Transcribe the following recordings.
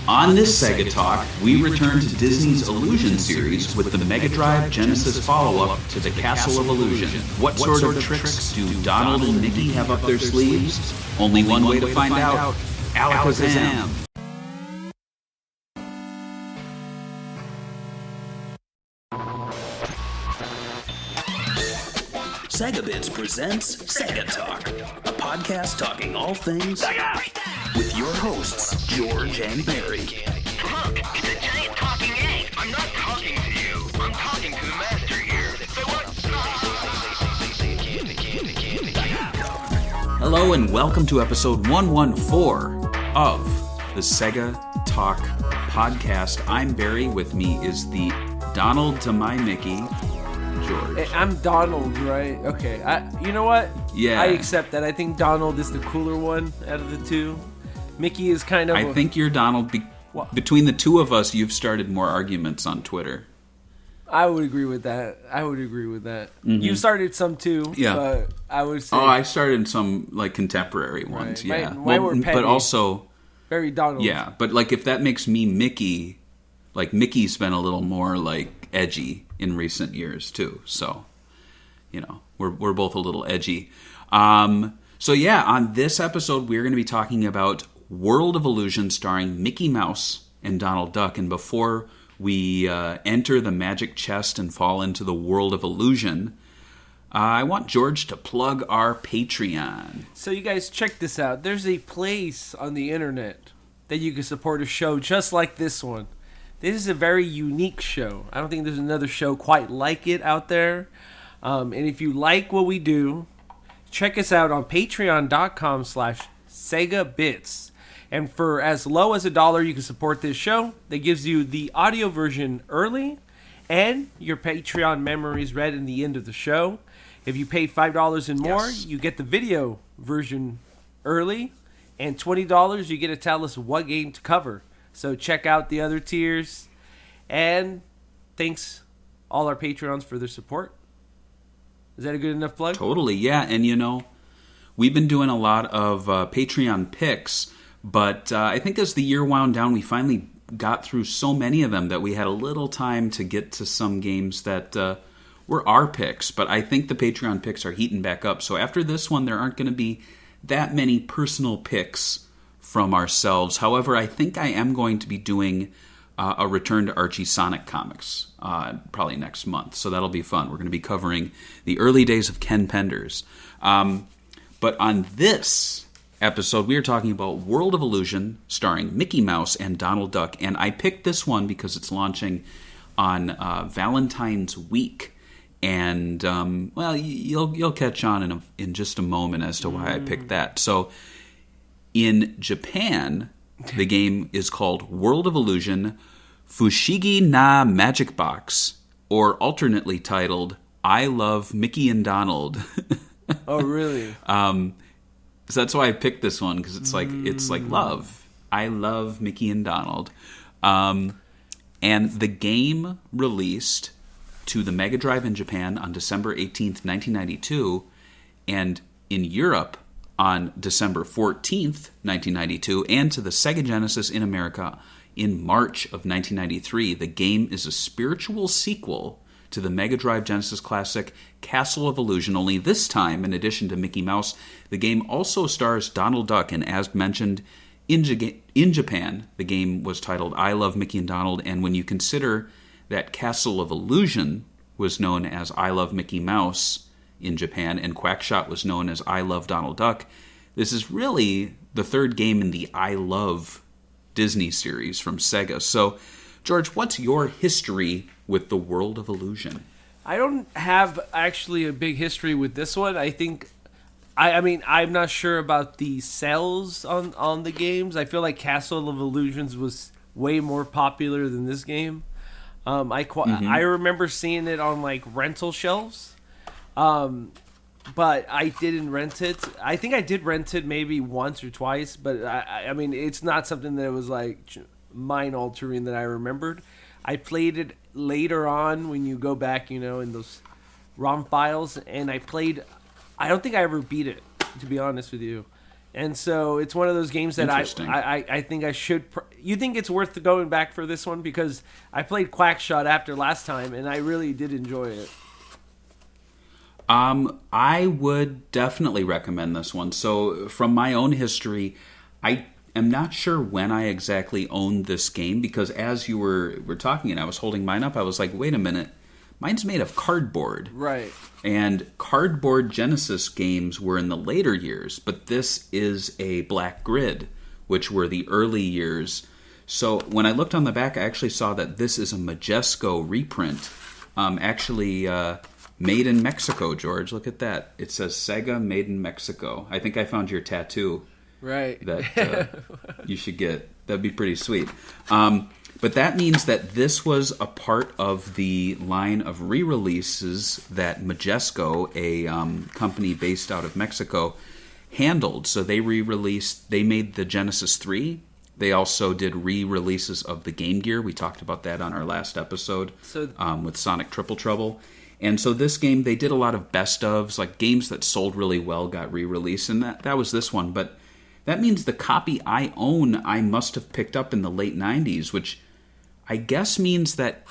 On this Sega Talk, we return to Disney's Illusion series with the Mega Drive Genesis follow-up to the Castle of Illusion. What sort of tricks do Donald and Mickey have up their sleeves? Only one way to find out. Alakazam! Sega Bits presents Sega Talk, a podcast talking all things Sega! With your hosts, George and Barry. Look, it's a giant talking egg. I'm not talking to you. I'm talking to the master here. So what? Hello and welcome to episode 114 of the Sega Talk podcast. I'm Barry. With me is the Donald to my Mickey, George. Hey, I'm Donald, right? Okay. You know what? Yeah. I accept that. I think Donald is the cooler one out of the two. Mickey is kind of... I think you're Donald. Between the two of us, you've started more arguments on Twitter. I would agree with that. Mm-hmm. You started some too. Yeah. But I would say... Oh, I started some like contemporary ones, right. yeah. Mine were petty. But also... Very Donald. Yeah, but like if that makes me Mickey, like Mickey's been a little more like edgy in recent years too. So, you know, we're both a little edgy. So yeah, on this episode we're going to be talking about World of Illusion starring Mickey Mouse and Donald Duck. And before we enter the magic chest and fall into the World of Illusion, I want George to plug our Patreon. So you guys check this out. There's a place on the internet that you can support a show just like this one. This is a very unique show. I don't think there's another show quite like it out there. And if you like what we do, check us out on patreon.com/SegaBits. And for as low as $1, you can support this show. That gives you the audio version early and your Patreon memories read in the end of the show. If you pay $5 and more, you get the video version early. And $20, you get to tell us what game to cover. So check out the other tiers. And thanks all our Patreons for their support. Is that a good enough plug? Totally, yeah. And you know, we've been doing a lot of Patreon picks. But I think as the year wound down, we finally got through so many of them that we had a little time to get to some games that were our picks. But I think the Patreon picks are heating back up. So after this one, there aren't going to be that many personal picks from ourselves. However, I think I am going to be doing a return to Archie Sonic comics probably next month. So that'll be fun. We're going to be covering the early days of Ken Penders. But on this episode, we are talking about World of Illusion starring Mickey Mouse and Donald Duck. And I picked this one because it's launching on Valentine's Week. And, well, you'll catch on in just a moment as to why I picked that. So in Japan, the game is called World of Illusion Fushigi na Magic Box, or alternately titled I Love Mickey and Donald. Oh, really? So that's why I picked this one, because it's like love. I love Mickey and Donald. And the game released to the Mega Drive in Japan on December 18th, 1992, and in Europe on December 14th, 1992, and to the Sega Genesis in America in March of 1993. The game is a spiritual sequel to the Mega Drive Genesis classic Castle of Illusion, only this time, in addition to Mickey Mouse, the game also stars Donald Duck, and as mentioned, in Japan, the game was titled I Love Mickey and Donald, and when you consider that Castle of Illusion was known as I Love Mickey Mouse in Japan, and Quackshot was known as I Love Donald Duck, this is really the third game in the I Love Disney series from Sega. So, George, what's your history with the World of Illusion? I don't have actually a big history with this one. I think, I mean, I'm not sure about the sales on the games. I feel like Castle of Illusions was way more popular than this game. I remember seeing it on like rental shelves, but I didn't rent it. I think I did rent it maybe once or twice, but I mean, it's not something that was like mind altering that I remembered. I played it later on when you go back, you know, in those ROM files, and I don't think I ever beat it, to be honest with you. And so it's one of those games that I think I should, you think it's worth going back for this one? Because I played Quackshot after last time, and I really did enjoy it. I would definitely recommend this one. So, from my own history, I am not sure when I exactly owned this game, because as you were talking and I was holding mine up, I was like, wait a minute, mine's made of cardboard. Right. And cardboard Genesis games were in the later years, but this is a black grid, which were the early years. So when I looked on the back, I actually saw that this is a Majesco reprint. Made in Mexico, George. Look at that. It says SEGA made in Mexico. I think I found your tattoo. Right. That you should get. That'd be pretty sweet. But that means that this was a part of the line of re-releases that Majesco, a company based out of Mexico, handled. So they re-released, they made the Genesis 3. They also did re-releases of the Game Gear. We talked about that on our last episode with Sonic Triple Trouble. And so this game, they did a lot of best ofs, like games that sold really well got re-released, and that was this one. But that means the copy I own, I must have picked up in the late 90s, which I guess means that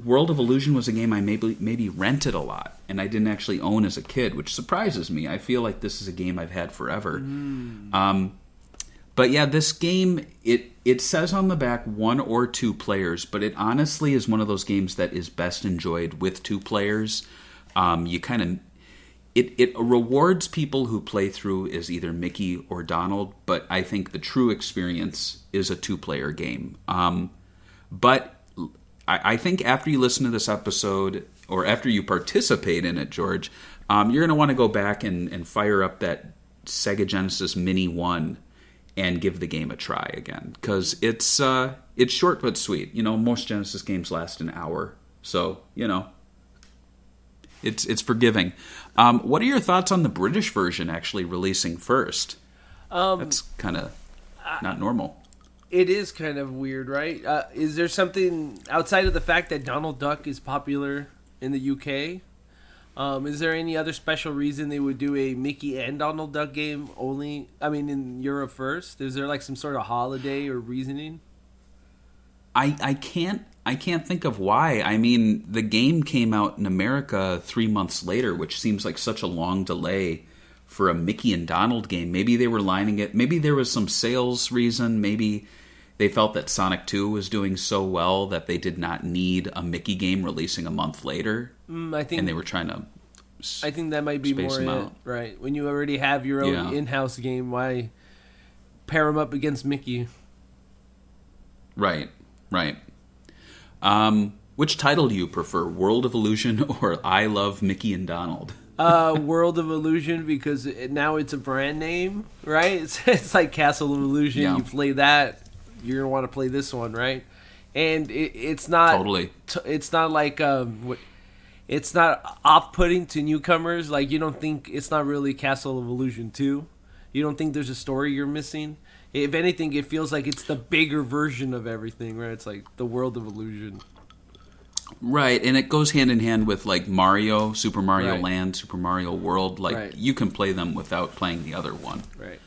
World of Illusion was a game I maybe rented a lot, and I didn't actually own as a kid, which surprises me. I feel like this is a game I've had forever. But yeah, this game, it says on the back 1 or 2 players, but it honestly is one of those games that is best enjoyed with 2 players. It rewards people who play through as either Mickey or Donald, but I think the true experience is a 2-player game. But I think after you listen to this episode, or after you participate in it, George, you're going to want to go back and fire up that Sega Genesis Mini 1 and give the game a try again, because it's short but sweet. You know, most Genesis games last an hour, so you know it's forgiving. What are your thoughts on the British version actually releasing first? That's kind of not normal. It is kind of weird, right? Is there something outside of the fact that Donald Duck is popular in the UK? Is there any other special reason they would do a Mickey and Donald Duck game only? I mean, in Europe first? Is there like some sort of holiday or reasoning? I can't think of why. I mean, the game came out in America 3 months later, which seems like such a long delay for a Mickey and Donald game. Maybe they were lining it. Maybe there was some sales reason. Maybe they felt that Sonic 2 was doing so well that they did not need a Mickey game releasing a month later. I think, and they were trying to I think that might be more it, right? When you already have your own in-house game, why pair them up against Mickey? Right. Which title do you prefer, World of Illusion or I Love Mickey and Donald? World of Illusion, because now it's a brand name, right? It's like Castle of Illusion. Yeah. You play that, you're gonna want to play this one, right? And it's not totally. It's not like it's not off-putting to newcomers. Like, you don't think it's not really Castle of Illusion 2. You don't think there's a story you're missing. If anything, it feels like it's the bigger version of everything, right? It's like the World of Illusion. Right, and it goes hand in hand with like Mario, Super Mario Land, Super Mario World. Like you can play them without playing the other one. Right.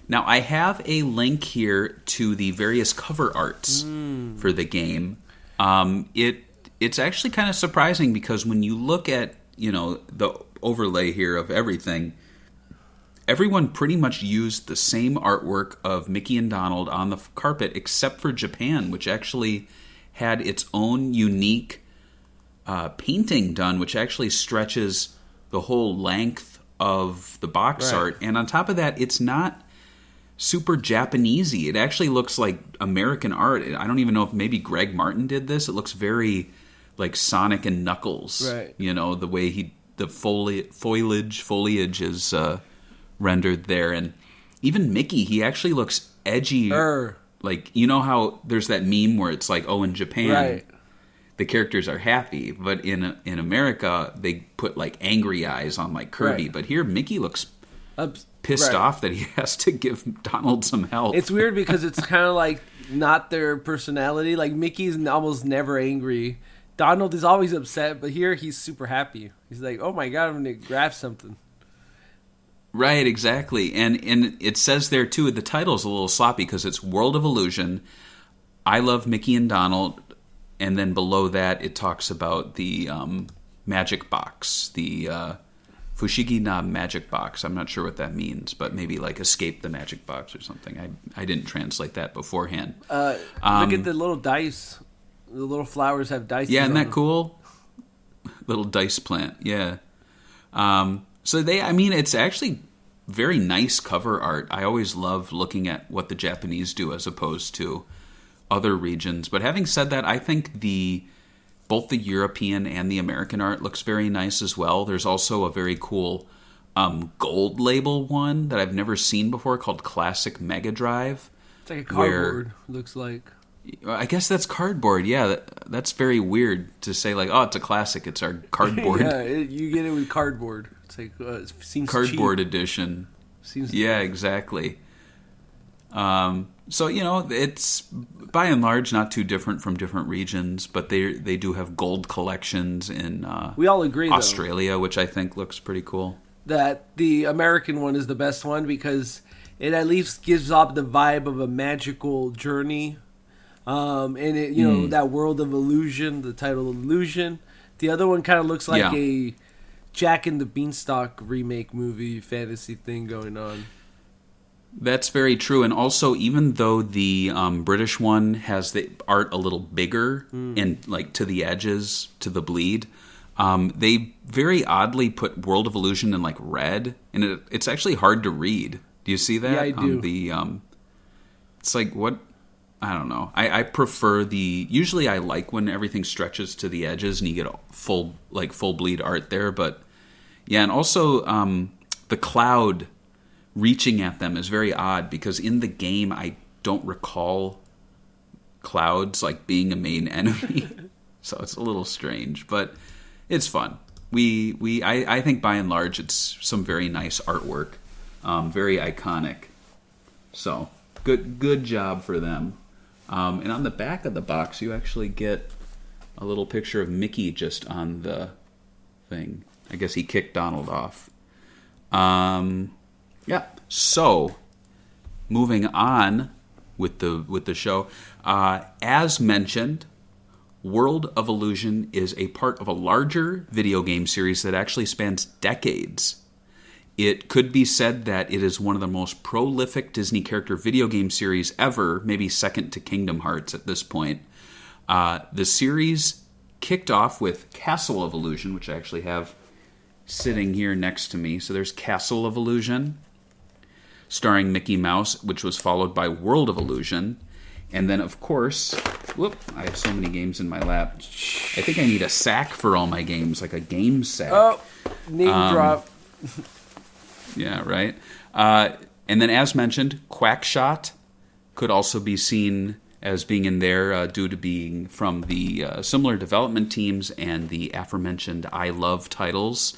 Now I have a link here to the various cover arts for the game. It's actually kind of surprising because when you look at, you know, the overlay here of everything, everyone pretty much used the same artwork of Mickey and Donald on the carpet except for Japan, which actually had its own unique painting done, which actually stretches the whole length of the box art. And on top of that, it's not super Japanesey. It actually looks like American art. I don't even know if maybe Greg Martin did this. It looks very like Sonic and Knuckles. Right. You know, the way the foliage is rendered there. And even Mickey, he actually looks edgy. Like, you know how there's that meme where it's like, oh, in Japan, the characters are happy, but in America, they put like angry eyes on like Kirby. But here, Mickey looks pissed off that he has to give Donald some help. It's weird because it's kind of like not their personality. Like, Mickey's almost never angry. Donald is always upset, but here he's super happy. He's like, oh my God, I'm going to grab something. Right, exactly. And it says there, too, the title's a little sloppy because it's World of Illusion, I Love Mickey and Donald, and then below that it talks about the magic box, the Fushigi na Magic Box. I'm not sure what that means, but maybe like escape the magic box or something. I didn't translate that beforehand. Look at the little dice. The little flowers have dice. Yeah, isn't that cool? Little dice plant, yeah. It's actually very nice cover art. I always love looking at what the Japanese do as opposed to other regions. But having said that, I think both the European and the American art looks very nice as well. There's also a very cool gold label one that I've never seen before called Classic Mega Drive. It's like a cardboard, looks like. I guess that's cardboard, yeah. That's very weird to say, like, oh, it's a classic, it's our cardboard. Yeah, you get it with cardboard. It's like, it seems cardboard cheap. Edition. Seems yeah, exactly. So, it's by and large not too different from different regions, but they do have gold collections in we all agree, Australia, which I think looks pretty cool. That the American one is the best one because it at least gives off the vibe of a magical journey. And it, that World of Illusion, the title Illusion. The other one kind of looks like a Jack and the Beanstalk remake movie fantasy thing going on. That's very true. And also, even though the British one has the art a little bigger and like to the edges, to the bleed, they very oddly put World of Illusion in like red, and it's actually hard to read. Do you see that? Yeah, I do. It's like what? I don't know. I prefer usually I like when everything stretches to the edges and you get full bleed art there. But yeah, and also the cloud reaching at them is very odd because in the game I don't recall clouds like being a main enemy. So it's a little strange, but it's fun. I think by and large it's some very nice artwork, very iconic. So good job for them. And on the back of the box, you actually get a little picture of Mickey just on the thing. I guess he kicked Donald off. Yeah. So, moving on with the show, as mentioned, World of Illusion is a part of a larger video game series that actually spans decades. It could be said that it is one of the most prolific Disney character video game series ever, maybe second to Kingdom Hearts at this point. The series kicked off with Castle of Illusion, which I actually have sitting here next to me. So there's Castle of Illusion, starring Mickey Mouse, which was followed by World of Illusion. And then, of course, I have so many games in my lap. I think I need a sack for all my games, like a game sack. Oh, name drop. Yeah, right. And then, as mentioned, Quackshot could also be seen as being in there due to being from the similar development teams and the aforementioned I Love titles.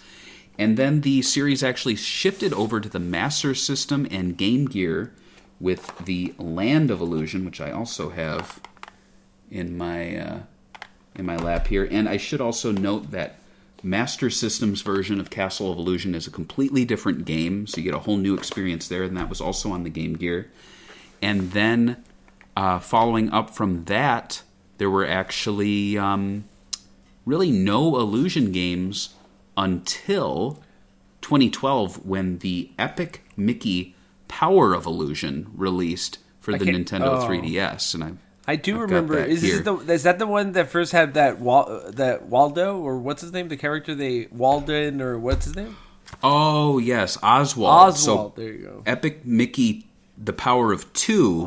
And then the series actually shifted over to the Master System and Game Gear with the Land of Illusion, which I also have in my lap here. And I should also note that Master System's version of Castle of Illusion is a completely different game, so you get a whole new experience there, and that was also on the Game Gear. And then, following up from that, there were actually really no Illusion games until 2012, when the Epic Mickey Power of Illusion released for the Nintendo 3DS, and I do remember. Is that the one that first had that Waldo, or what's his name? The character Walden, or what's his name? Oh yes, Oswald. So there you go. Epic Mickey, the Power of 2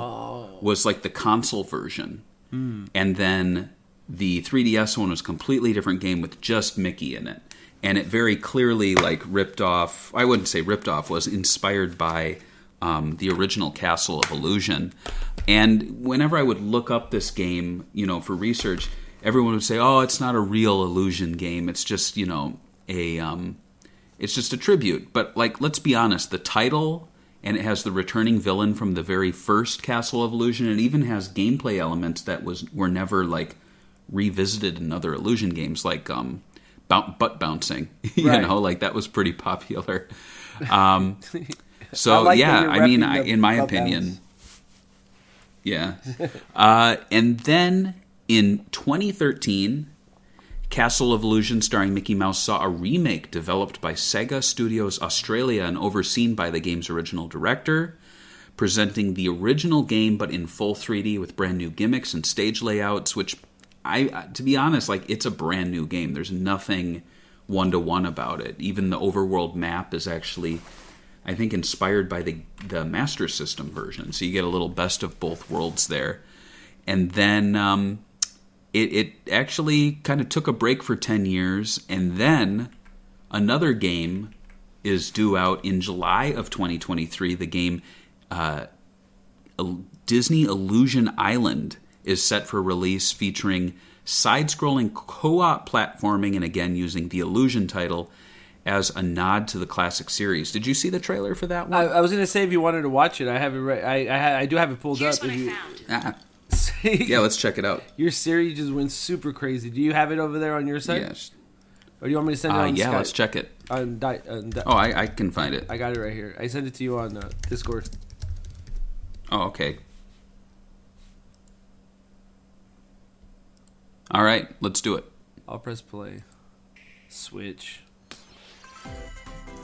was like the console version, and then the 3DS one was a completely different game with just Mickey in it, and it very clearly ripped off. I wouldn't say ripped off. Was inspired by the original Castle of Illusion. And whenever I would look up this game, for research, everyone would say, "Oh, it's not a real Illusion game. It's just, it's just a tribute." But let's be honest, the title, and it has the returning villain from the very first Castle of Illusion. It even has gameplay elements that were never revisited in other Illusion games, butt bouncing. Right. That was pretty popular. So like that yeah, you're I mean, repping the in my Clubhouse. opinion, yeah. And then in 2013, Castle of Illusion starring Mickey Mouse saw a remake developed by SEGA Studios Australia and overseen by the game's original director, presenting the original game but in full 3D with brand new gimmicks and stage layouts, which to be honest, like, it's a brand new game. There's nothing one-to-one about it. Even the overworld map is actually, I think, inspired by the Master System version. So you get a little best of both worlds there. And then it actually kind of took a break for 10 years. And then another game is due out in July of 2023. The game Disney Illusion Island is set for release, featuring side-scrolling co-op platforming, and again using the Illusion title as a nod to the classic series. Did you see the trailer for that one? I was going to say if you wanted to watch it, I have it right. I do have it pulled Here's up. what If I you, found. Yeah, let's check it out. Your Siri just went super crazy. Do you have it over there on your side? Yes. Or do you want me to send it on Yeah, Skype? let's check it. Oh, I can find it. I got it right here. I sent it to you on Discord. Oh, okay. All right, let's do it. I'll press play. Switch.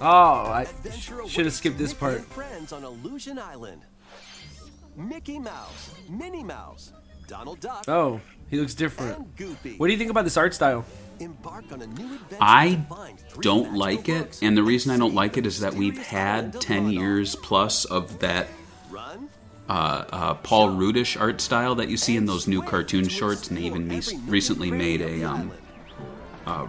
Oh, I should have skipped this part. Friends on Illusion Island. Mickey Mouse, Minnie Mouse, Donald Duck, Oh, he looks different. and Goofy. What do you think about this art style? Embark on a new adventure I to find three don't magical like it, books and the and reason I don't escape like it the is that we've mysterious had island of 10 Run. years plus of that Run, Paul Rudish art style that you see in those new cartoon shorts, and they even recently made a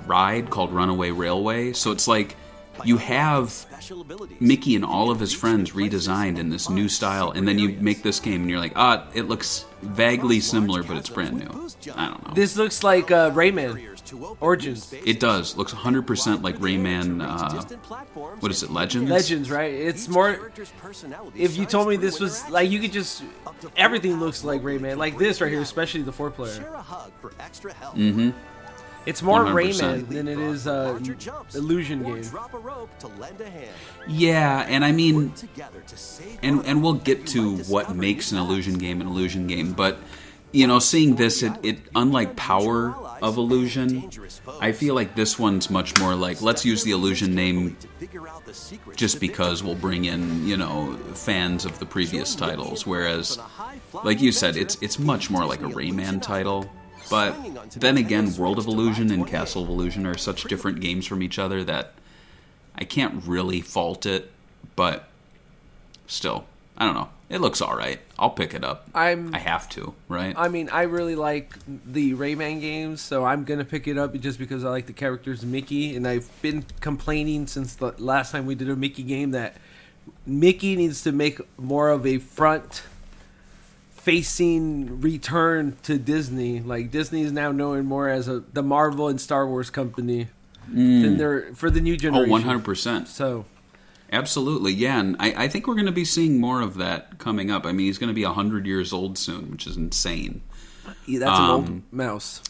ride called Runaway Railway. So it's like you have special abilities. Mickey and all of his friends redesigned in this new style, and then you make this game and you're like, it looks vaguely similar, but it's brand new. I don't know. This looks like Rayman Origins. It does. Looks 100% like Rayman, what is it, Legends? Legends, right? It's more. If you told me this was like, you could just everything looks like Rayman, like this right here, especially the 4-player. Share a hug for extra help. Mm-hmm. It's more 100%. Rayman than it is Illusion Or game. drop a rope to lend a hand. Yeah, and I mean, Together to save and we'll get to what makes an illusion game an illusion game, but you know, seeing this, it unlike Power of Illusion, I feel like this one's much more like, let's use the illusion name just because we'll bring in, you know, fans of the previous titles, whereas, like you said, it's much more like a Rayman title. But then again, World of Illusion and Castle of Illusion are such different games from each other that I can't really fault it, but still, I don't know. It looks all right. I'll pick it up. I have to, right? I mean, I really like the Rayman games, so I'm gonna pick it up just because I like the characters of Mickey, and I've been complaining since the last time we did a Mickey game that Mickey needs to make more of a front-facing return to Disney. Like, Disney is now known more as the Marvel and Star Wars company than they're for the new generation. 100%. So. Absolutely, yeah, and I think we're going to be seeing more of that coming up. I mean, he's going to be 100 years old soon, which is insane. Yeah, that's an old mouse.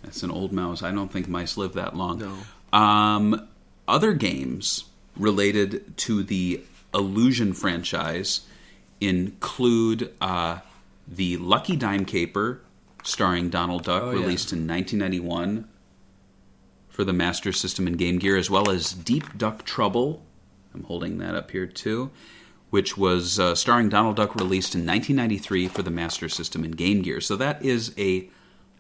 That's an old mouse. I don't think mice live that long. No. Other games related to the Illusion franchise include the Lucky Dime Caper, starring Donald Duck, released in 1991 for the Master System and Game Gear, as well as Deep Duck Trouble. I'm holding that up here too, which was starring Donald Duck, released in 1993 for the Master System and Game Gear. So that is a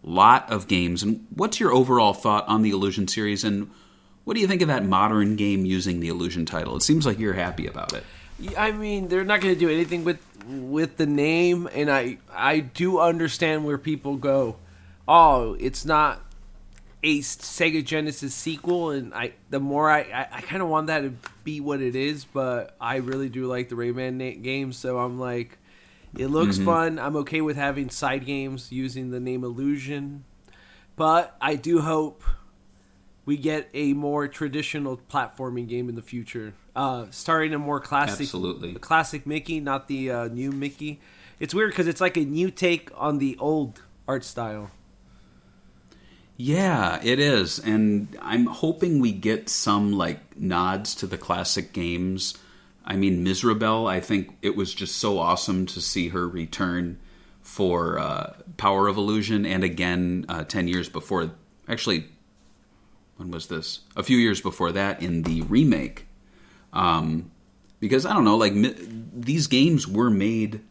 lot of games. And what's your overall thought on the Illusion series, and what do you think of that modern game using the Illusion title? It seems like you're happy about it. I mean, they're not going to do anything with the name, and I do understand where people go, oh, it's not a Sega Genesis sequel, and the more I kind of want that to be what it is, but I really do like the Rayman games, so I'm like, it looks fun. I'm okay with having side games using the name Illusion, but I do hope we get a more traditional platforming game in the future, starring a more classic, classic Mickey, not the new Mickey. It's weird because it's like a new take on the old art style. Yeah, it is. And I'm hoping we get some like nods to the classic games. I mean, Miserable, I think it was just so awesome to see her return for Power of Illusion, and again 10 years before, actually, when was this? A few years before that in the remake. Because, I don't know, like these games were made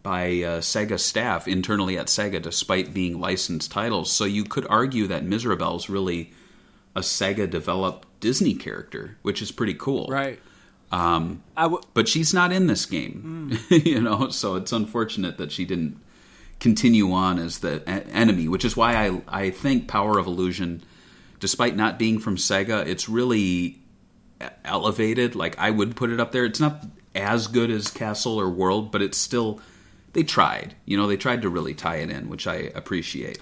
by SEGA staff internally at SEGA despite being licensed titles. So you could argue that Miserable is really a SEGA-developed Disney character, which is pretty cool. Right. But she's not in this game, so it's unfortunate that she didn't continue on as the enemy, which is why I think Power of Illusion, despite not being from Sega, it's really elevated. Like, I would put it up there. It's not as good as Castle or World, but it's still, they tried. They tried to really tie it in, which I appreciate.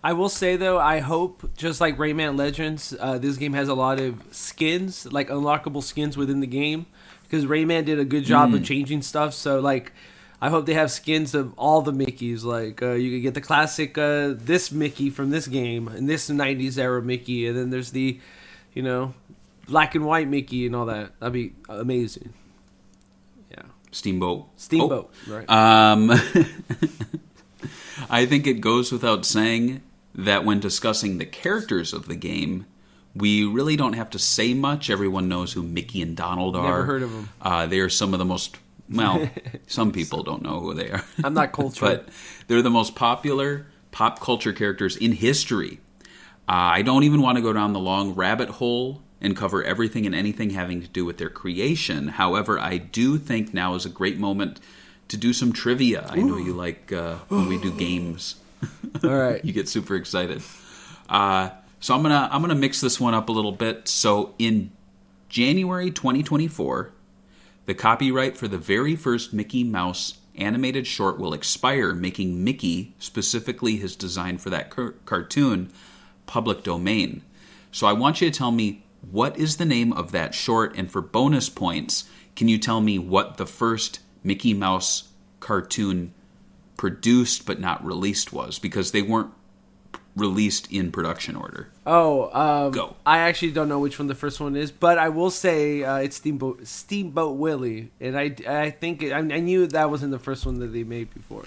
I will say, though, I hope, just like Rayman Legends, this game has a lot of skins, like unlockable skins within the game, because Rayman did a good job of changing stuff. So, like, I hope they have skins of all the Mickeys. Like, you could get the classic, this Mickey from this game, and this 90s era Mickey, and then there's the, black and white Mickey and all that. That'd be amazing. Yeah. Steamboat. Right. I think it goes without saying that when discussing the characters of the game, we really don't have to say much. Everyone knows who Mickey and Donald are. Never heard of them. They are some of the most, well, some people don't know who they are. I'm not cultured. But they're the most popular pop culture characters in history. I don't even want to go down the long rabbit hole and cover everything and anything having to do with their creation. However, I do think now is a great moment to do some trivia. I know you like when we do games. All right. You get super excited. So I'm gonna mix this one up a little bit. So in January 2024, the copyright for the very first Mickey Mouse animated short will expire, making Mickey, specifically his design for that cartoon, public domain. So I want you to tell me, what is the name of that short? And for bonus points, can you tell me what the first Mickey Mouse cartoon produced but not released was? Because they weren't released in production order. Go. I actually don't know which one the first one is, but I will say it's Steamboat Willie, and I think I knew that wasn't the first one that they made before.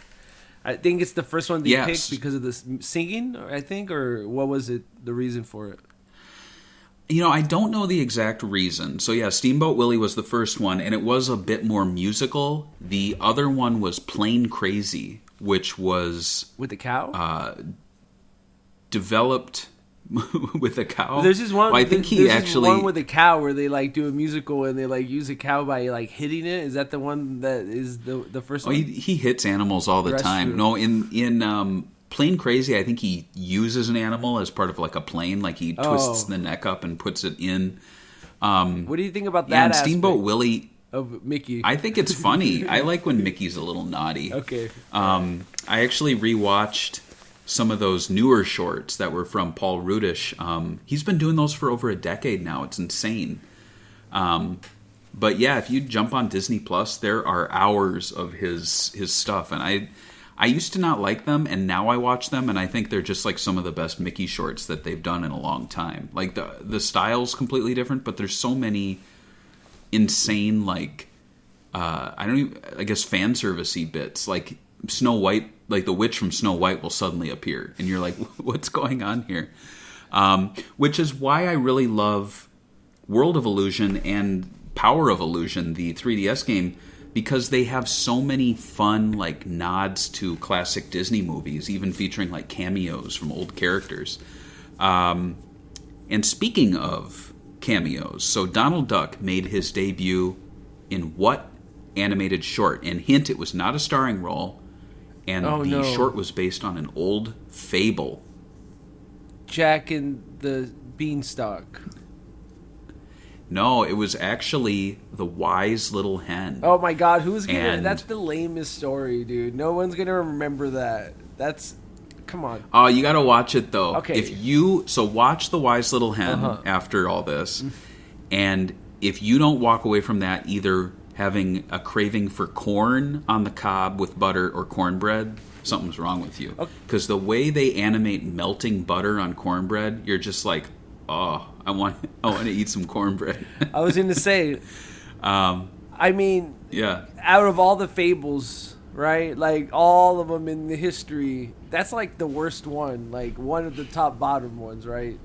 I think it's the first one they picked because of the singing, I think, or what was it? The reason for it? I don't know the exact reason. So yeah, Steamboat Willie was the first one, and it was a bit more musical. The other one was Plain Crazy, which was with the cow. Developed with a cow. There's this one. Well, I think there's one with a cow where they like do a musical and they like use a cow by like hitting it. Is that the one that is the first one? He hits animals all the time. True. No, in Plain Crazy, I think he uses an animal as part of like a plane. Like he twists the neck up and puts it in. What do you think about that? And Steamboat Willie of Mickey. I think it's funny. I like when Mickey's a little naughty. Okay. I actually rewatched some of those newer shorts that were from Paul Rudish. He's been doing those for over a decade now. It's insane. But yeah, if you jump on Disney Plus, there are hours of his stuff, and I used to not like them, and now I watch them, and I think they're just like some of the best Mickey shorts that they've done in a long time. Like the style's completely different, but there's so many insane like I guess fan servicey bits. Like Snow White, like the witch from Snow White will suddenly appear, and you're like, what's going on here? Which is why I really love World of Illusion and Power of Illusion, the 3DS game, because they have so many fun like nods to classic Disney movies, even featuring like cameos from old characters. And speaking of cameos, so Donald Duck made his debut in what animated short? And hint, it was not a starring role. And short was based on an old fable. Jack and the Beanstalk. No, it was actually The Wise Little Hen. Oh my god, who's gonna... That's the lamest story, dude. No one's gonna remember that. That's... Come on. Oh, you gotta watch it, though. Okay. So watch The Wise Little Hen after all this. And if you don't walk away from that either having a craving for corn on the cob with butter or cornbread, something's wrong with you. Because the way they animate melting butter on cornbread, you're just like, oh, I want to eat some cornbread. I was going to say, I mean, Yeah. out of all the Fables, right? Like all of them in the history, that's like the worst one. Like one of the top bottom ones, right?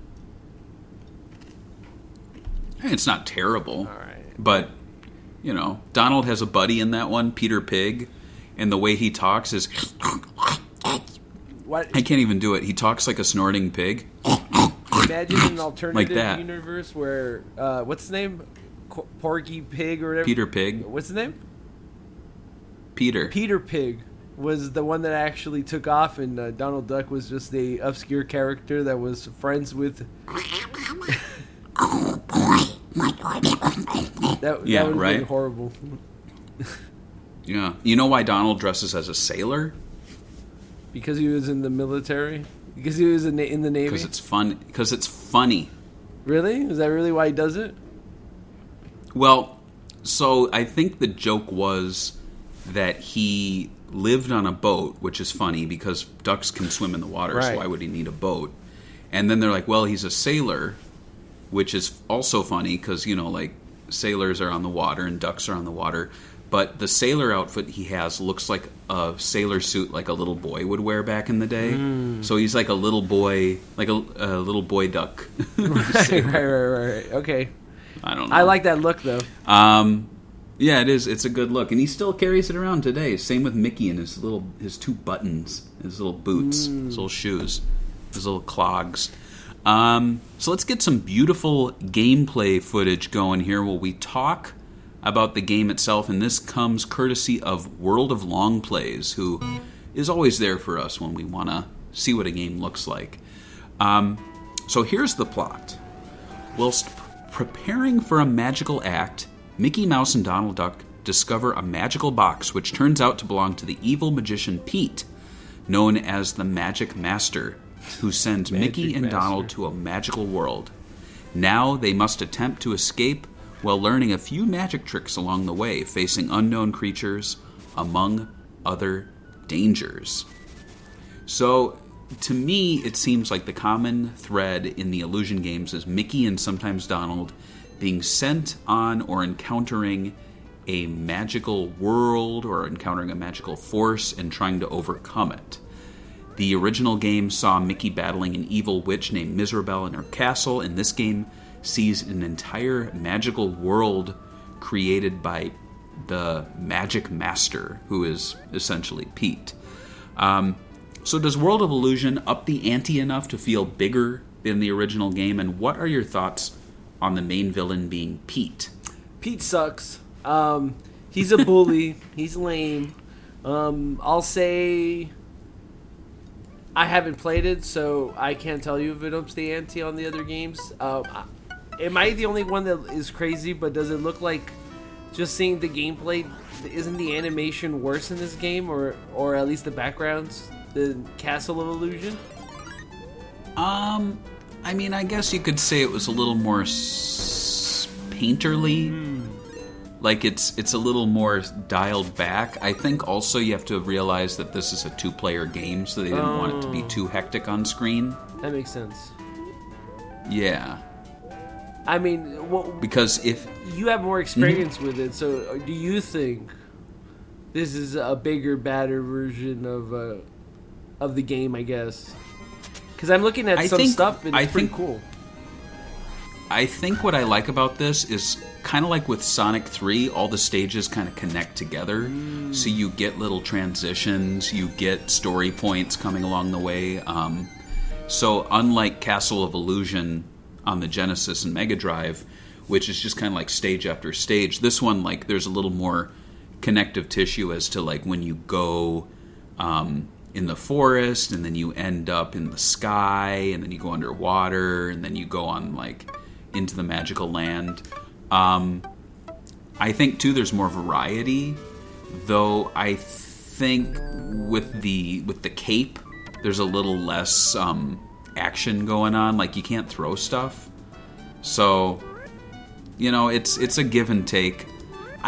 It's not terrible. All right. But, you know, Donald has a buddy in that one, Peter Pig, and the way he talks is... What? I can't even do it. He talks like a snorting pig. Imagine an alternative that. universe where, what's his name? Porky Pig or whatever? Peter Pig. What's his name? Peter. Peter Pig was the one that actually took off, and Donald Duck was just a obscure character that was friends with... that would have right? been horrible. Yeah. You know why Donald dresses as a sailor? Because he was in the military? Because he was in the Navy? Because it's fun. Because it's funny. Really? Is that really why he does it? Well, so I think the joke was that he lived on a boat, which is funny because ducks can swim in the water, Right. so why would he need a boat? And then they're like, well, he's a sailor, which is also funny because, you know, like sailors are on the water and ducks are on the water. But the sailor outfit he has looks like a sailor suit like a little boy would wear back in the day. So he's like a little boy, like a little boy duck. right. Okay. I don't know. I like that look, though. Yeah, it is. It's a good look, and he still carries it around today. Same with Mickey and his two buttons, his little boots, his little shoes, his little clogs. So let's get some beautiful gameplay footage going here while we talk about the game itself, and this comes courtesy of World of Long Plays, who is always there for us when we want to see what a game looks like. So here's the plot. Whilst preparing for a magical act, Mickey Mouse and Donald Duck discover a magical box which turns out to belong to the evil magician Pete, known as the Magic Master, who sends Mickey and Donald to a magical world. Now they must attempt to escape while learning a few magic tricks along the way, facing unknown creatures, among other dangers. So, to me, it seems like the common thread in the Illusion games is Mickey and sometimes Donald being sent on or encountering a magical world or encountering a magical force and trying to overcome it. The original game saw Mickey battling an evil witch named Miserabelle in her castle, and this game sees an entire magical world created by the Magic Master, who is essentially Pete. So does World of Illusion up the ante enough to feel bigger than the original game, and what are your thoughts on the main villain being Pete? Pete sucks. He's a bully. He's lame. I'll say I haven't played it, so I can't tell you if it ups the ante on the other games. Am I the only one that is crazy, but does it look like, just seeing the gameplay, isn't the animation worse in this game, or at least the backgrounds, than Castle of Illusion? I mean, I guess you could say it was a little more painterly. Like it's a little more dialed back. I think also you have to realize that this is a 2-player game, so they didn't want it to be too hectic on screen. That makes sense. Yeah. I mean, Because if you have more experience with it, so do you think this is a bigger, badder version of the game? I guess because I'm looking at some stuff and it's pretty cool. I think what I like about this is kind of like with Sonic 3, all the stages kind of connect together, so you get little transitions, you get story points coming along the way. So unlike Castle of Illusion on the Genesis and Mega Drive, which is just kind of like stage after stage, this one, like, there's a little more connective tissue as to, like, when you go in the forest, and then you end up in the sky, and then you go underwater, and then you go on, like, into the magical land. I think, too, there's more variety, though I think with the cape, there's a little less action going on. Like, you can't throw stuff. So, you know, it's a give and take.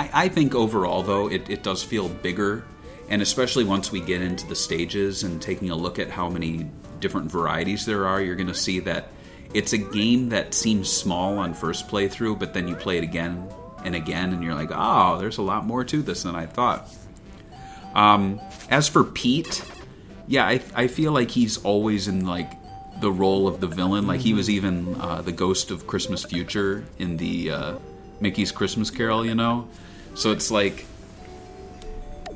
I think overall, though, it does feel bigger. And especially once we get into the stages and taking a look at how many different varieties there are, you're going to see that it's a game that seems small on first playthrough, but then you play it again and again, and you're like, oh, there's a lot more to this than I thought. As for Pete, yeah, I feel like he's always in, like, the role of the villain. Like, he was even the ghost of Christmas Future in the Mickey's Christmas Carol, you know? So it's like,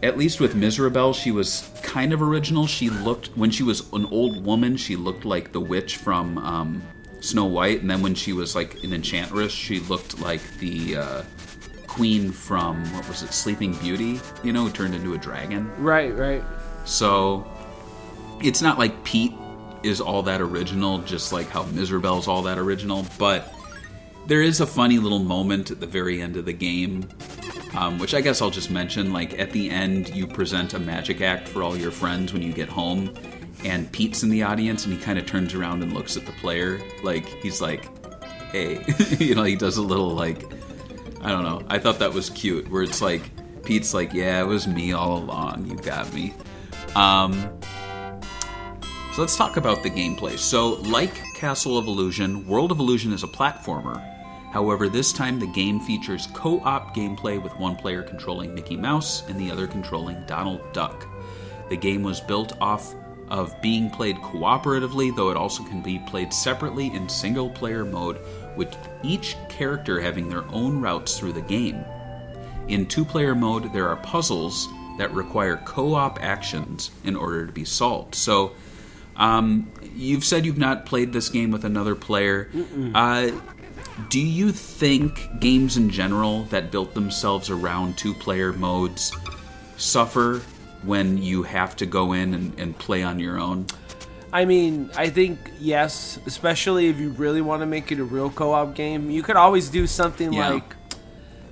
at least with Miserabelle, she was kind of original. She looked, when she was an old woman, she looked like the witch from Snow White, and then when she was like an enchantress, she looked like the queen from, what was it, Sleeping Beauty, you know, who turned into a dragon. Right. So it's not like Pete is all that original, just like how Miserabelle's all that original, but there is a funny little moment at the very end of the game, which I guess I'll just mention. Like, at the end, you present a magic act for all your friends when you get home, and Pete's in the audience, and he kind of turns around and looks at the player. Like, he's like, hey. You know, he does a little, like, I don't know. I thought that was cute, where it's like, Pete's like, yeah, it was me all along. You got me. So let's talk about the gameplay. So, like Castle of Illusion, World of Illusion is a platformer. However, this time the game features co-op gameplay with one player controlling Mickey Mouse and the other controlling Donald Duck. The game was built off of being played cooperatively, though it also can be played separately in single-player mode, with each character having their own routes through the game. In two-player mode, there are puzzles that require co-op actions in order to be solved. So, you've said you've not played this game with another player. Do you think games in general that built themselves around two-player modes suffer when you have to go in and play on your own? I mean, I think yes, especially if you really want to make it a real co-op game. You could always do something like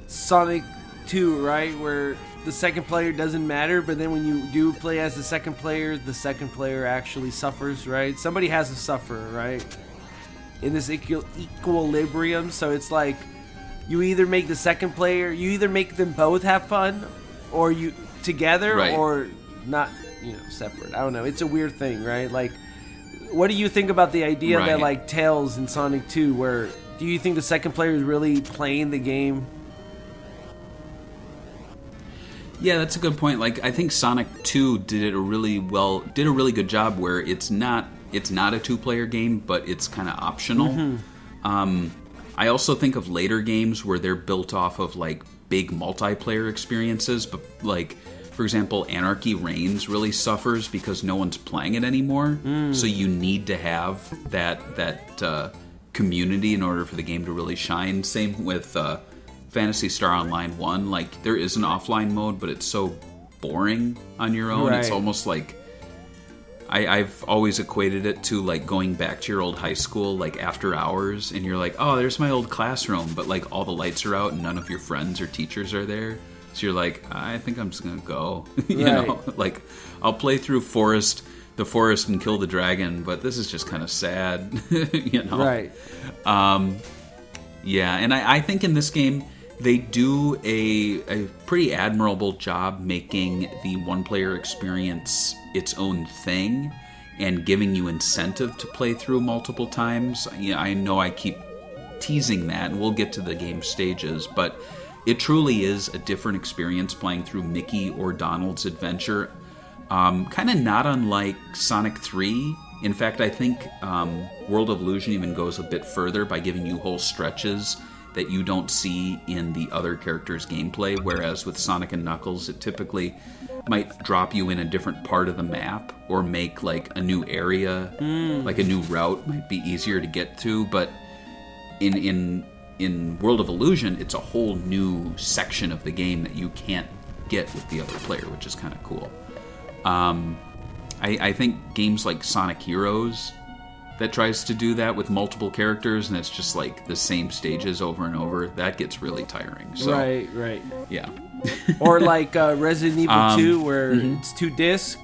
Sonic 2, right? Where the second player doesn't matter, but then when you do play as the second player actually suffers, right? Somebody has to suffer, right? In this equilibrium, so it's like you either make the second player, you either make them both have fun, or you together, right, or not, you know, separate. I don't know. It's a weird thing, right? Like, what do you think about the idea that, like, Tails in Sonic 2, where do you think the second player is really playing the game? Yeah, that's a good point. Like, I think Sonic 2 did a really good job where it's not a two-player game, but it's kind of optional. I also think of later games where they're built off of, like, big multiplayer experiences, but, like, for example, Anarchy Reigns really suffers because no one's playing it anymore. So you need to have that community in order for the game to really shine. Same with Phantasy Star Online 1. Like, there is an offline mode, but it's so boring on your own. Right. It's almost like I've always equated it to, like, going back to your old high school, like, after hours, and you're like, oh, there's my old classroom, but, like, all the lights are out and none of your friends or teachers are there. So you're like, I think I'm just gonna go. You know, like, I'll play through the forest and kill the dragon, but this is just kind of sad. You know, right? Yeah, and I think in this game they do a pretty admirable job making the one-player experience its own thing and giving you incentive to play through multiple times. Yeah, I know I keep teasing that, and we'll get to the game stages, but it truly is a different experience playing through Mickey or Donald's adventure. Kind of not unlike Sonic 3. In fact, I think World of Illusion even goes a bit further by giving you whole stretches that you don't see in the other characters' gameplay, whereas with Sonic and Knuckles, it typically might drop you in a different part of the map or make, like, a new area, like a new route might be easier to get to, but in World of Illusion, it's a whole new section of the game that you can't get with the other player, which is kind of cool. I think games like Sonic Heroes that tries to do that with multiple characters and it's just like the same stages over and over, that gets really tiring. So, right. Yeah. Or like Resident Evil 2 where it's 2 discs.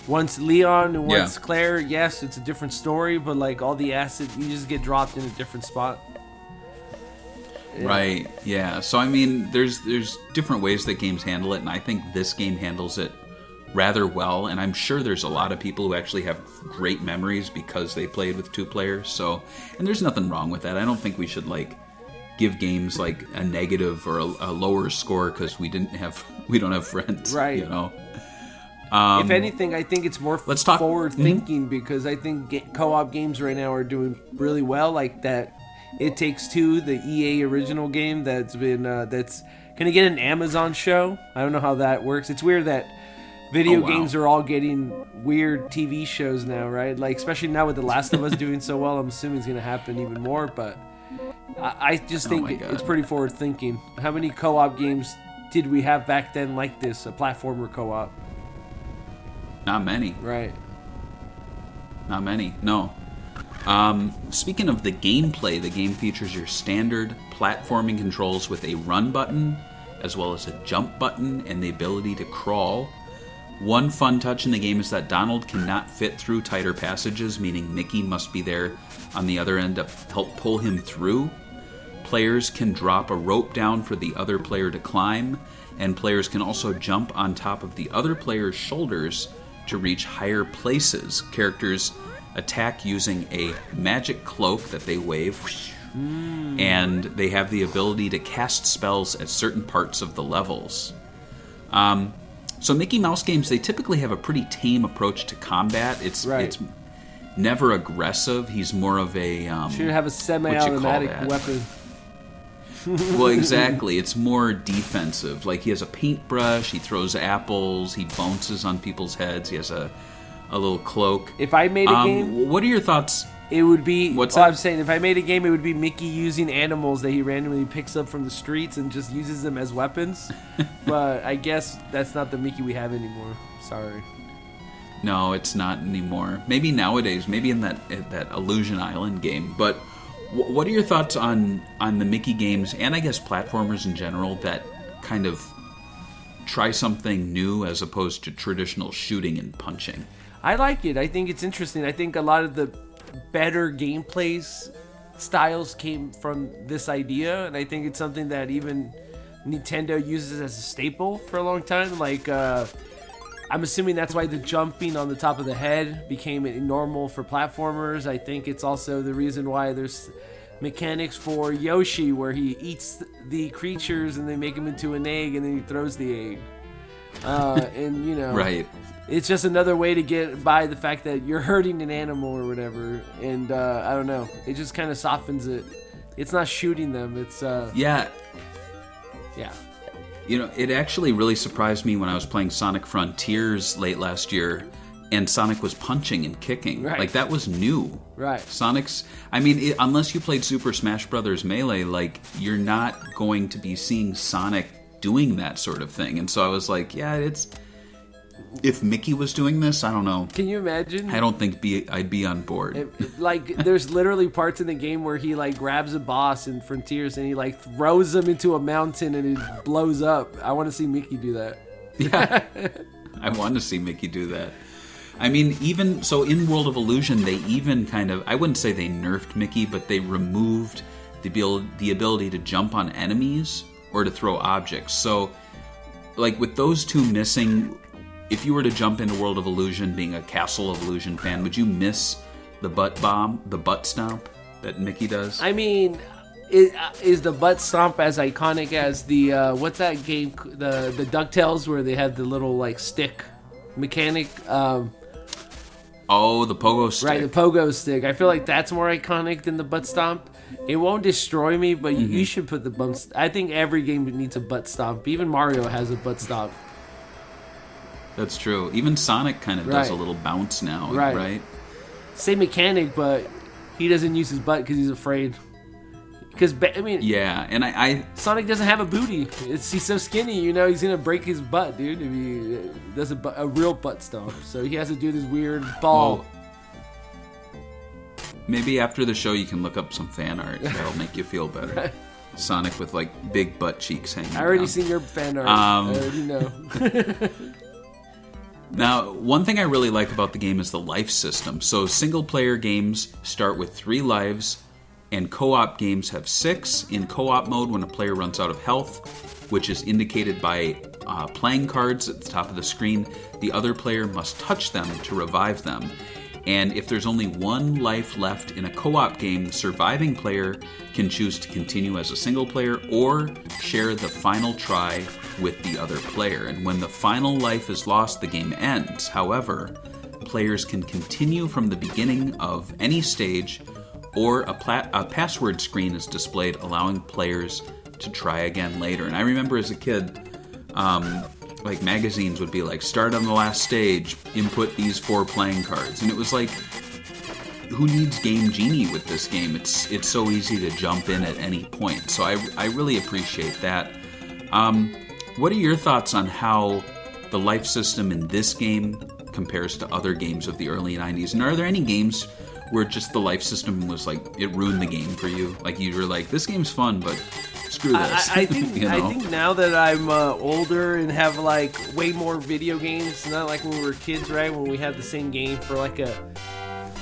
One's Leon and one's Claire. Yes, it's a different story, but like all the acid, you just get dropped in a different spot. Right. Yeah. So I mean, there's different ways that games handle it, and I think this game handles it rather well. And I'm sure there's a lot of people who actually have great memories because they played with 2 players. So, and there's nothing wrong with that. I don't think we should give games a negative or a lower score because we don't have friends. Right. You know. If anything, I think it's more forward thinking because I think co-op games right now are doing really well. Like that, It Takes Two, the EA original game that's gonna get an Amazon show. I don't know how that works. It's weird that video games are all getting weird TV shows now, right? Like especially now with The Last of Us doing so well, I'm assuming it's gonna happen even more. But I just think it's pretty forward thinking. How many co-op games did we have back then like this? A platformer co-op. Not many. Right. Not many, no. Speaking of the gameplay, the game features your standard platforming controls with a run button, as well as a jump button, and the ability to crawl. One fun touch in the game is that Donald cannot fit through tighter passages, meaning Mickey must be there on the other end to help pull him through. Players can drop a rope down for the other player to climb, and players can also jump on top of the other player's shoulders to reach higher places. Characters attack using a magic cloak that they wave, and they have the ability to cast spells at certain parts of the levels. So Mickey Mouse games, they typically have a pretty tame approach to combat. It's never aggressive. He's more of a should have a semi-automatic weapon. Well, exactly. It's more defensive. Like he has a paintbrush, he throws apples, he bounces on people's heads, he has a little cloak. If I made a game... What are your thoughts? It would be... What's that? I'm saying, if I made a game, it would be Mickey using animals that he randomly picks up from the streets and just uses them as weapons. But I guess that's not the Mickey we have anymore. Sorry. No, it's not anymore. Maybe nowadays, maybe in that Illusion Island game. But what are your thoughts on the Mickey games, and I guess platformers in general, that kind of try something new as opposed to traditional shooting and punching? I like it. I think it's interesting. I think a lot of the better gameplay styles came from this idea, and I think it's something that even Nintendo uses as a staple for a long time. Like, I'm assuming that's why the jumping on the top of the head became normal for platformers. I think it's also the reason why there's mechanics for Yoshi where he eats the creatures and they make him into an egg and then he throws the egg. And, you know... Right. It's just another way to get by the fact that you're hurting an animal or whatever. And, I don't know. It just kind of softens it. It's not shooting them. It's, Yeah. Yeah. You know, it actually really surprised me when I was playing Sonic Frontiers late last year, and Sonic was punching and kicking. Right. Like, that was new. Right. Sonic's... I mean, unless you played Super Smash Bros. Melee, like, you're not going to be seeing Sonic doing that sort of thing. And so I was like, yeah, it's... If Mickey was doing this, I don't know. Can you imagine? I don't think I'd be on board. There's literally parts in the game where he, like, grabs a boss in Frontiers and he, like, throws him into a mountain and it blows up. I want to see Mickey do that. Yeah. I want to see Mickey do that. I mean, even... So in World of Illusion, they even kind of... I wouldn't say they nerfed Mickey, but they removed the ability to jump on enemies or to throw objects. So, like, with those two missing... If you were to jump into World of Illusion, being a Castle of Illusion fan, would you miss the butt stomp that Mickey does? I mean, is the butt stomp as iconic as the what's that game? The DuckTales where they had the little like stick mechanic. The pogo stick. Right, the pogo stick. I feel like that's more iconic than the butt stomp. It won't destroy me, but you should put the bumps. I think every game needs a butt stomp. Even Mario has a butt stomp. That's true. Even Sonic kind of does a little bounce now, right? Same mechanic, but he doesn't use his butt because he's afraid. Because, I mean... Yeah, and I... Sonic doesn't have a booty. He's so skinny, you know, he's going to break his butt, dude, if he does a real butt stomp. So he has to do this weird ball. Well, maybe after the show you can look up some fan art. That'll make you feel better. Right. Sonic with, like, big butt cheeks hanging I already down. seen your fan art. I already know. Now, one thing I really like about the game is the life system. So single-player games start with 3 lives, and co-op games have 6. In co-op mode, when a player runs out of health, which is indicated by playing cards at the top of the screen, the other player must touch them to revive them. And if there's only 1 life left in a co-op game, the surviving player can choose to continue as a single player or share the final try with the other player. And when the final life is lost, the game ends. However, players can continue from the beginning of any stage, or a password screen is displayed allowing players to try again later. And I remember as a kid, like magazines would be like, start on the last stage, input these 4 playing cards. And it was like, who needs Game Genie with this game? It's so easy to jump in at any point. So I really appreciate that. What are your thoughts on how the life system in this game compares to other games of the early 90s? And are there any games where just the life system was like, it ruined the game for you? Like you were like, this game's fun, but screw this. I think I think now that I'm older and have like way more video games, not like when we were kids, right? When we had the same game for like a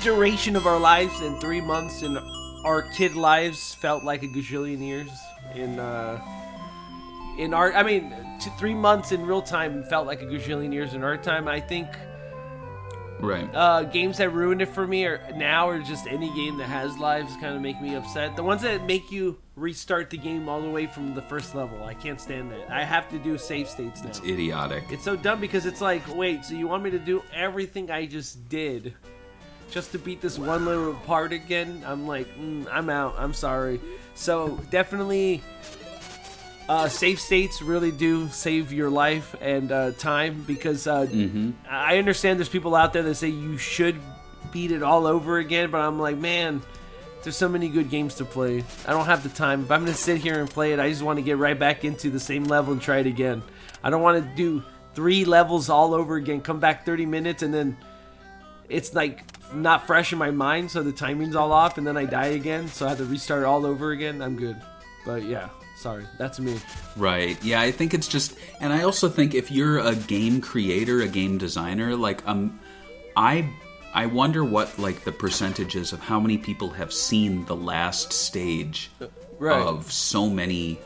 duration of our lives, and 3 months in our kid lives felt like a gajillion years. In our, I mean, 3 months in real time felt like a gajillion years in our time. I think. Right. Games that ruined it for me are just any game that has lives kind of make me upset. The ones that make you restart the game all the way from the first level, I can't stand that. I have to do save states now. It's idiotic. It's so dumb because it's like, wait, so you want me to do everything I just did just to beat this one little part again? I'm like, I'm out. I'm sorry. So definitely, save states really do save your life and time, because I understand there's people out there that say you should beat it all over again, but I'm like, man, there's so many good games to play. I don't have the time. If I'm going to sit here and play it, I just want to get right back into the same level and try it again. I don't want to do 3 levels all over again, come back 30 minutes, and then it's like not fresh in my mind, so the timing's all off, and then I die again, so I have to restart all over again. I'm good. But yeah. Sorry, that's me. Right. Yeah, I think it's just, and I also think if you're a game creator, a game designer, like I wonder what like the percentage is of how many people have seen the last stage of so many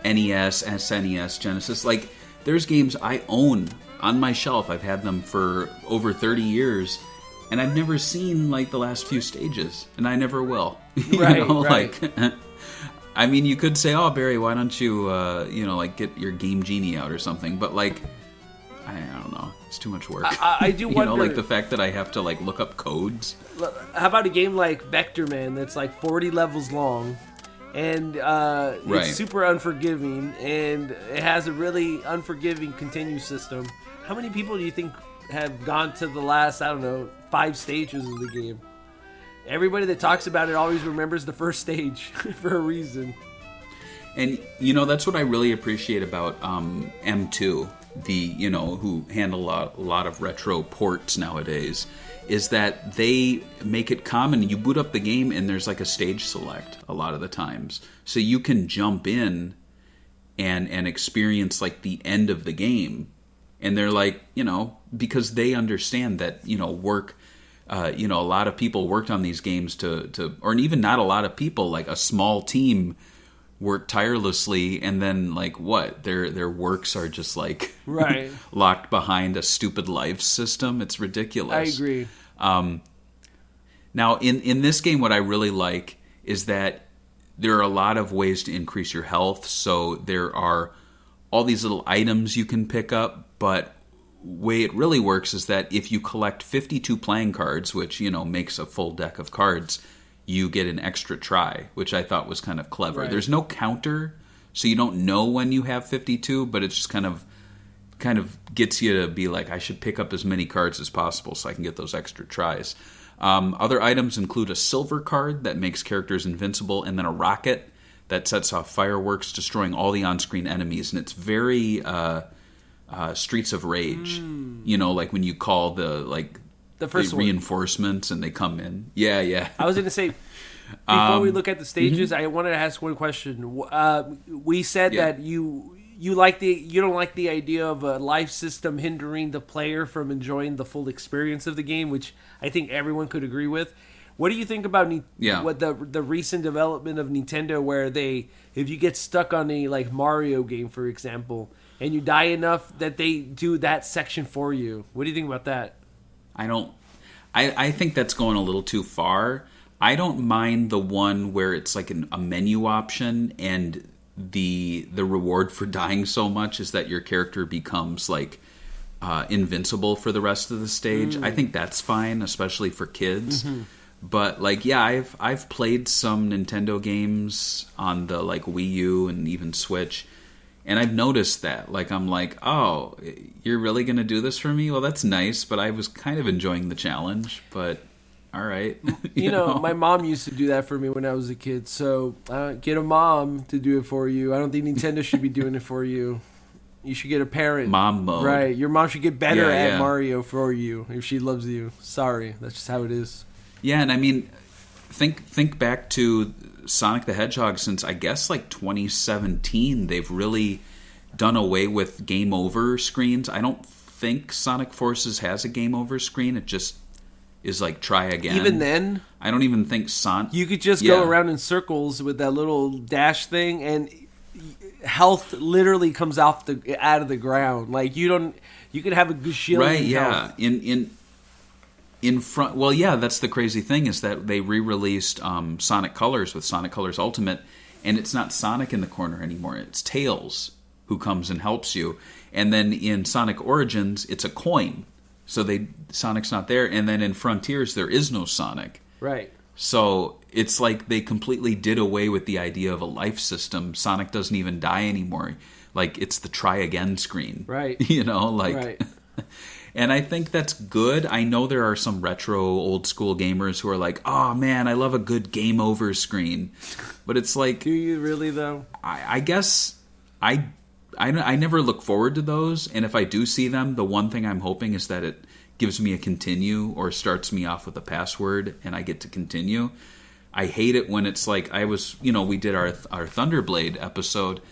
NES, SNES, Genesis. Like there's games I own on my shelf. I've had them for over 30 years, and I've never seen like the last few stages, and I never will. Right. Like. I mean, you could say, "Oh, Barry, why don't you, like get your Game Genie out or something?" But like, I don't know, it's too much work. I do wonder, like the fact that I have to like look up codes. How about a game like Vector Man that's like 40 levels long, and it's super unforgiving, and it has a really unforgiving continue system? How many people do you think have gone to the last, 5 stages of the game? Everybody that talks about it always remembers the first stage for a reason. And, that's what I really appreciate about M2, who handle a lot of retro ports nowadays, is that they make it common. You boot up the game and there's like a stage select a lot of the times. So you can jump in and experience like the end of the game. And they're like, because they understand that, work... a lot of people worked on these games or even not a lot of people, like a small team worked tirelessly, and then like what? Their works are just like locked behind a stupid life system. It's ridiculous. I agree. Now in this game, what I really like is that there are a lot of ways to increase your health. So there are all these little items you can pick up, but way it really works is that if you collect 52 playing cards, which makes a full deck of cards, you get an extra try, which I thought was kind of clever. Right. There's no counter, so you don't know when you have 52, but it's just kind of gets you to be like, I should pick up as many cards as possible so I can get those extra tries. Other items include a silver card that makes characters invincible, and then a rocket that sets off fireworks, destroying all the on-screen enemies, and it's very Streets of Rage, like when you call the first reinforcements and they come in. Yeah. I was going to say, before we look at the stages, I wanted to ask one question. We said that you don't like the idea of a life system hindering the player from enjoying the full experience of the game, which I think everyone could agree with. What do you think about Yeah. what the recent development of Nintendo, where if you get stuck on a like Mario game, for example, and you die enough that they do that section for you? What do you think about that? I think that's going a little too far. I don't mind the one where it's like a menu option, and the reward for dying so much is that your character becomes like invincible for the rest of the stage. I think that's fine, especially for kids. But like, yeah, I've played some Nintendo games on the like Wii U and even Switch, and I've noticed that. Like, I'm like, oh, you're really gonna do this for me? Well, that's nice, but I was kind of enjoying the challenge. But all right, You know, my mom used to do that for me when I was a kid. So get a mom to do it for you. I don't think Nintendo should be doing it for you. You should get a parent. Mom mode. Right. Your mom should get better Yeah, at yeah. Mario for you if she loves you. Sorry. That's just how it is. Yeah, and I mean, think back to Sonic the Hedgehog. Since I guess like 2017, they've really done away with game over screens. I don't think Sonic Forces has a game over screen. It just is like try again. Even then, I don't even think Sonic. you could just go around in circles with that little dash thing, and health literally comes out of the ground. Like you could have a good shield. Right? and Yeah. health. In front. Well, yeah. That's the crazy thing is that they re-released Sonic Colors with Sonic Colors Ultimate, and it's not Sonic in the corner anymore. It's Tails who comes and helps you. And then in Sonic Origins, it's a coin. So Sonic's not there, and then in Frontiers there is no Sonic. Right. So it's like they completely did away with the idea of a life system. Sonic doesn't even die anymore. Like it's the try again screen. Right. You know, like Right. and I think that's good. I know there are some retro old school gamers who are like, "Oh man, I love a good game over screen." But it's like Do you really though? I guess I never look forward to those, and if I do see them, the one thing I'm hoping is that it gives me a continue or starts me off with a password and I get to continue. I hate it when it's like we did our Thunderblade episode.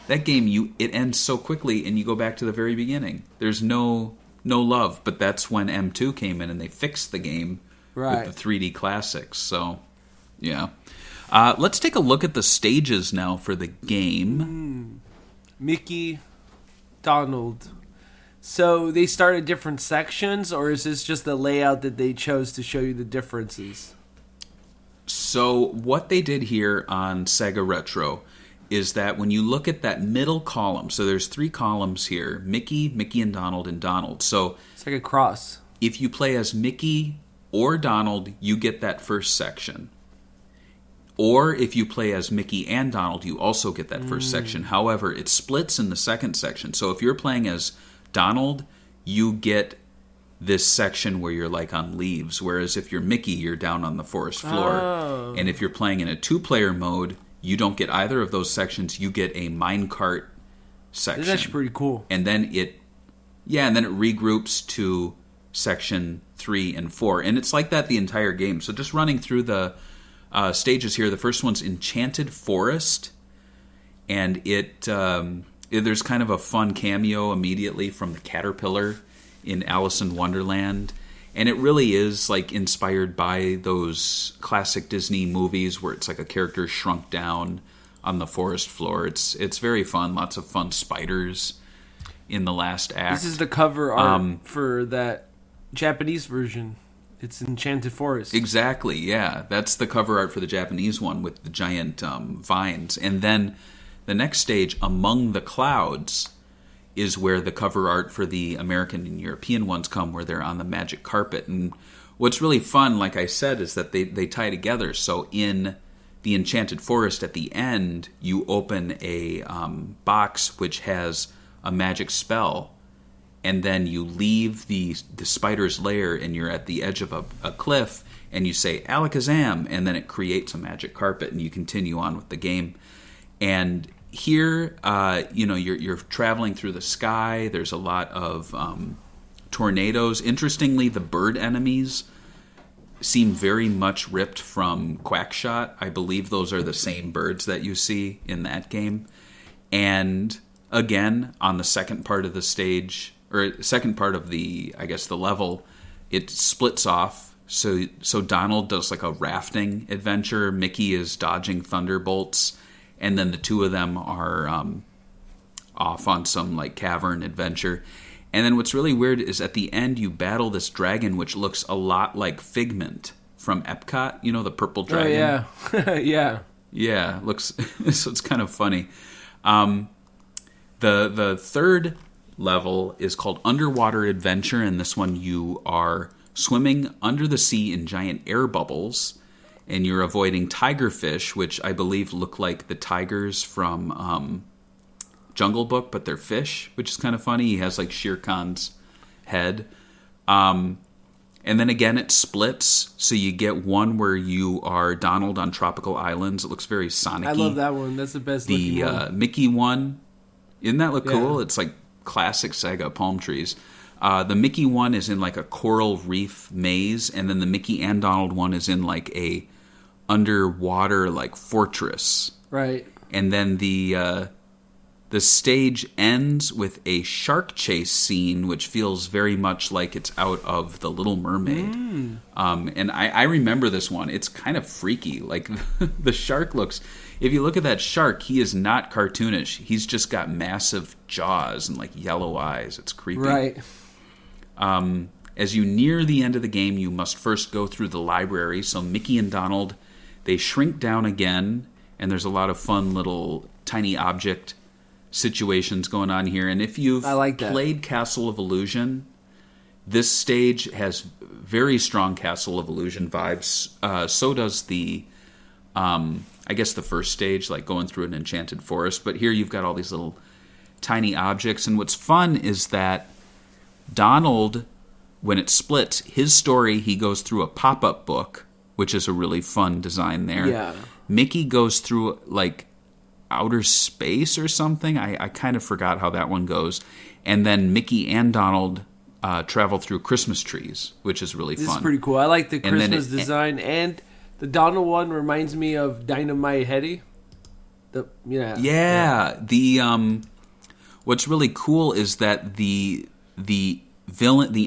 That game, it ends so quickly and you go back to the very beginning. There's no love, but that's when M2 came in and they fixed the game Right. with the 3D classics. So, yeah. Let's take a look at the stages now for the game. Mickey, Donald. So they started different sections, or is this just the layout that they chose to show you the differences? So what they did here on Sega Retro is that when you look at that middle column, so there's 3 columns here, Mickey and Donald. So It's like a cross. if you play as Mickey or Donald, you get that first section. Or if you play as Mickey and Donald, you also get that first section. However, it splits in the second section. So if you're playing as Donald, you get this section where you're like on leaves. Whereas if you're Mickey, you're down on the forest floor. Oh. And if you're playing in a 2-player mode, you don't get either of those sections. You get a minecart section. This is actually pretty cool. And then it regroups to section 3 and 4. And it's like that the entire game. So just running through the stages here. The first one's Enchanted Forest, and there's kind of a fun cameo immediately from the caterpillar in Alice in Wonderland, and it really is like inspired by those classic Disney movies where it's like a character shrunk down on the forest floor. It's very fun. Lots of fun spiders in the last act. This is the cover art for that Japanese version. It's Enchanted Forest. Exactly, yeah. That's the cover art for the Japanese one with the giant vines. And then the next stage, Among the Clouds, is where the cover art for the American and European ones come, where they're on the magic carpet. And what's really fun, like I said, is that they tie together. So in the Enchanted Forest, at the end, you open a box which has a magic spell, and then you leave the spider's lair and you're at the edge of a cliff and you say Alakazam, and then it creates a magic carpet and you continue on with the game. And here, you're traveling through the sky. There's a lot of tornadoes. Interestingly, the bird enemies seem very much ripped from Quackshot. I believe those are the same birds that you see in that game. And again, on the second part of the stage, or second part of the level, it splits off. So Donald does like a rafting adventure. Mickey is dodging thunderbolts, and then the two of them are off on some like cavern adventure. And then what's really weird is at the end you battle this dragon, which looks a lot like Figment from Epcot. You know, the purple dragon. Oh yeah, yeah. Yeah, looks so it's kind of funny. The third level is called Underwater Adventure, and this one you are swimming under the sea in giant air bubbles, and you're avoiding tigerfish, which I believe look like the tigers from Jungle Book, but they're fish, which is kind of funny. He has like Shere Khan's head. And then again, it splits, so you get one where you are Donald on tropical islands. It looks very Sonic-y. I love that one. That's the best looking one. The Mickey one, isn't that look cool? It's like classic Sega palm trees. The Mickey one is in like a coral reef maze, and then the Mickey and Donald one is in like a underwater like fortress. Right. And then the stage ends with a shark chase scene, which feels very much like it's out of The Little Mermaid. And I remember this one. It's kind of freaky. Like, the shark looks... If you look at that shark, he is not cartoonish. He's just got massive jaws and, like, yellow eyes. It's creepy. Right. As you near the end of the game, you must first go through the library. So Mickey and Donald, they shrink down again, and there's a lot of fun little tiny object situations going on here. And if you've played Castle of Illusion, this stage has very strong Castle of Illusion vibes. So does the I guess the first stage, like going through an enchanted forest. But here you've got all these little tiny objects, and what's fun is that Donald, when it splits his story, he goes through a pop-up book, which is a really fun design there. Yeah. Mickey goes through like outer space or something. I kind of forgot how that one goes. And then Mickey and Donald travel through Christmas trees, which is really fun. This is pretty cool. I like the Christmas design, and the Donald one reminds me of Dynamite Heady. The what's really cool is that the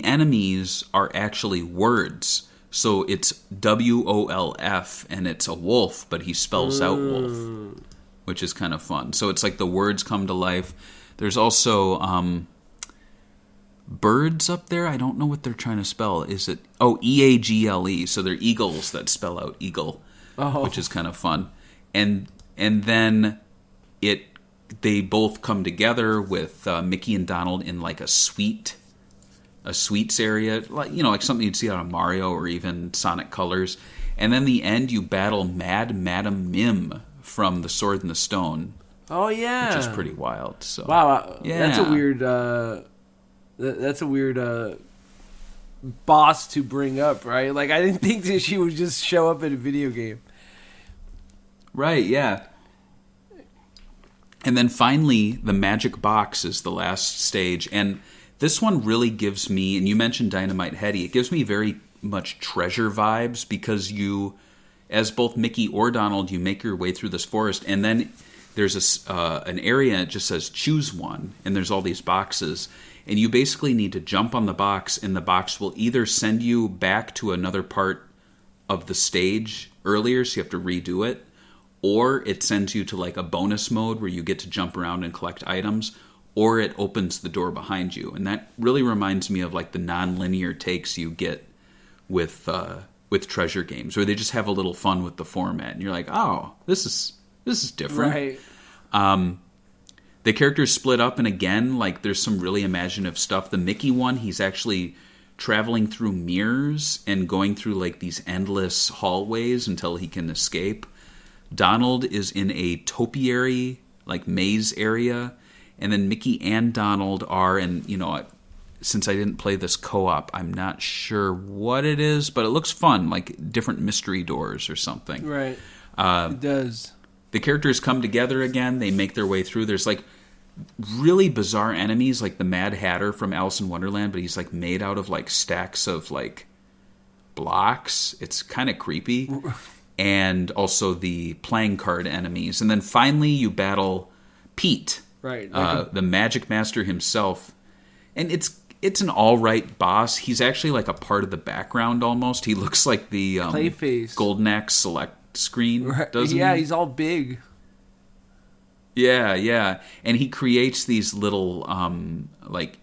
enemies are actually words. So it's WOLF, and it's a wolf, but he spells out wolf, which is kind of fun. So it's like the words come to life. There's also birds up there. I don't know what they're trying to spell. Is it... Oh, EAGLE. So they're eagles that spell out eagle, which is kind of fun. And then they both come together with Mickey and Donald in like a sweets area, like something you'd see out of Mario or even Sonic Colors. And then the end, you battle Mad Madam Mim from The Sword and the Stone. Oh yeah, which is pretty wild. So wow, yeah, that's a weird. That's a weird boss to bring up, right? Like I didn't think that she would just show up in a video game. Right. Yeah. And then finally, the magic box is the last stage, and this one really gives me, and you mentioned Dynamite Heady, it gives me very much Treasure vibes, because you, as both Mickey or Donald, you make your way through this forest, and then there's an area, it just says choose one, and there's all these boxes, and you basically need to jump on the box, and the box will either send you back to another part of the stage earlier, so you have to redo it, or it sends you to like a bonus mode where you get to jump around and collect items, or it opens the door behind you. And that really reminds me of like the non-linear takes you get with treasure games, where they just have a little fun with the format, and you're like, oh, this is different. Right. The characters split up, and again, like there's some really imaginative stuff. The Mickey one, he's actually traveling through mirrors and going through like these endless hallways until he can escape. Donald is in a topiary, like maze area, and then Mickey and Donald are, and since I didn't play this co-op, I'm not sure what it is, but it looks fun, like different mystery doors or something. Right. It does. The characters come together again. They make their way through. There's like really bizarre enemies, like the Mad Hatter from Alice in Wonderland, but he's like made out of like stacks of like blocks. It's kind of creepy. And also the playing card enemies. And then finally you battle Pete. Right. The Magic Master himself. And it's an all right boss. He's actually like a part of the background almost. He looks like the Clayface. Golden Axe select screen, doesn't Yeah, he? he's all big. Yeah. And he creates these little like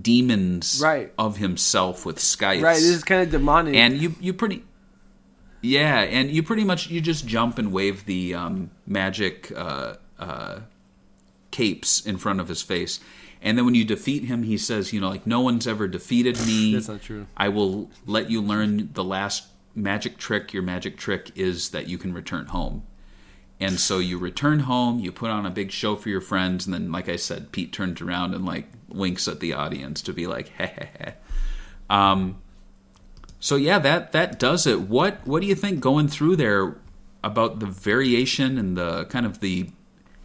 demons of himself with scythes. Right, this is kind of demonic. And you pretty much you just jump and wave the magic capes in front of his face. And then when you defeat him, he says, like, no one's ever defeated me. That's not true. I will let you learn the last magic trick. Your magic trick is that you can return home. And so you return home, you put on a big show for your friends, and then, like I said, Pete turns around and, like, winks at the audience to be like, heh. So, yeah, that does it. What do you think going through there about the variation and the kind of the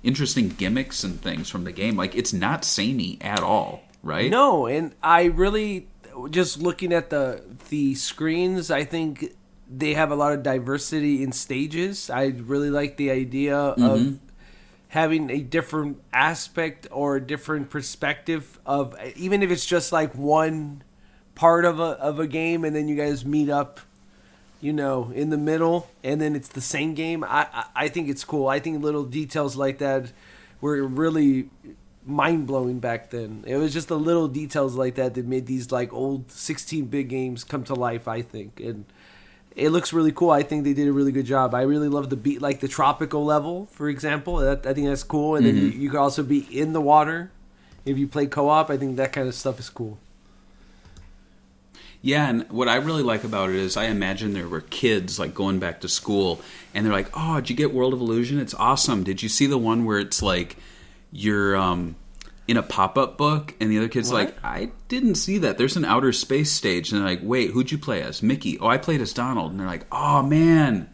interesting gimmicks and things from the game? Like, it's not samey at all, right? No, and I really, just looking at the screens, I think they have a lot of diversity in stages. I really like the idea of having a different aspect or a different perspective of, even if it's just like one part of a game, and then you guys meet up, in the middle, and then it's the same game. I think it's cool. I think little details like that were really mind-blowing back then. It was just the little details like that made these like old 16-bit games come to life, I think. And it looks really cool. I think they did a really good job. I really love the beat, like the tropical level, for example. I think that's cool. And then you could also be in the water if you play co-op. I think that kind of stuff is cool. Yeah, and what I really like about it is I imagine there were kids like going back to school, and they're like, "Oh, did you get World of Illusion? It's awesome. Did you see the one where it's like you're in a pop-up book?" And the other kid's like, "I didn't see that. There's an outer space stage." And they're like, "Wait, who'd you play as?" "Mickey." "Oh, I played as Donald." And they're like, "Oh man,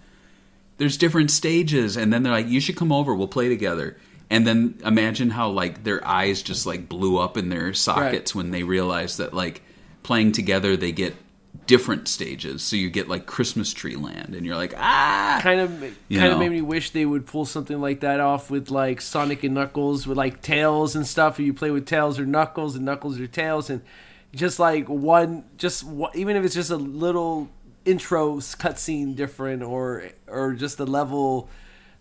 there's different stages." And then they're like, "You should come over. We'll play together." And then imagine how like their eyes just like blew up in their sockets when they realized that like playing together they get different stages. So you get like Christmas Tree Land, and you're like, kind of made me wish they would pull something like that off with like Sonic and Knuckles with like Tails and stuff. Or you play with Tails or Knuckles, and Knuckles or Tails, and just like even if it's just a little intro cutscene different, or just the level,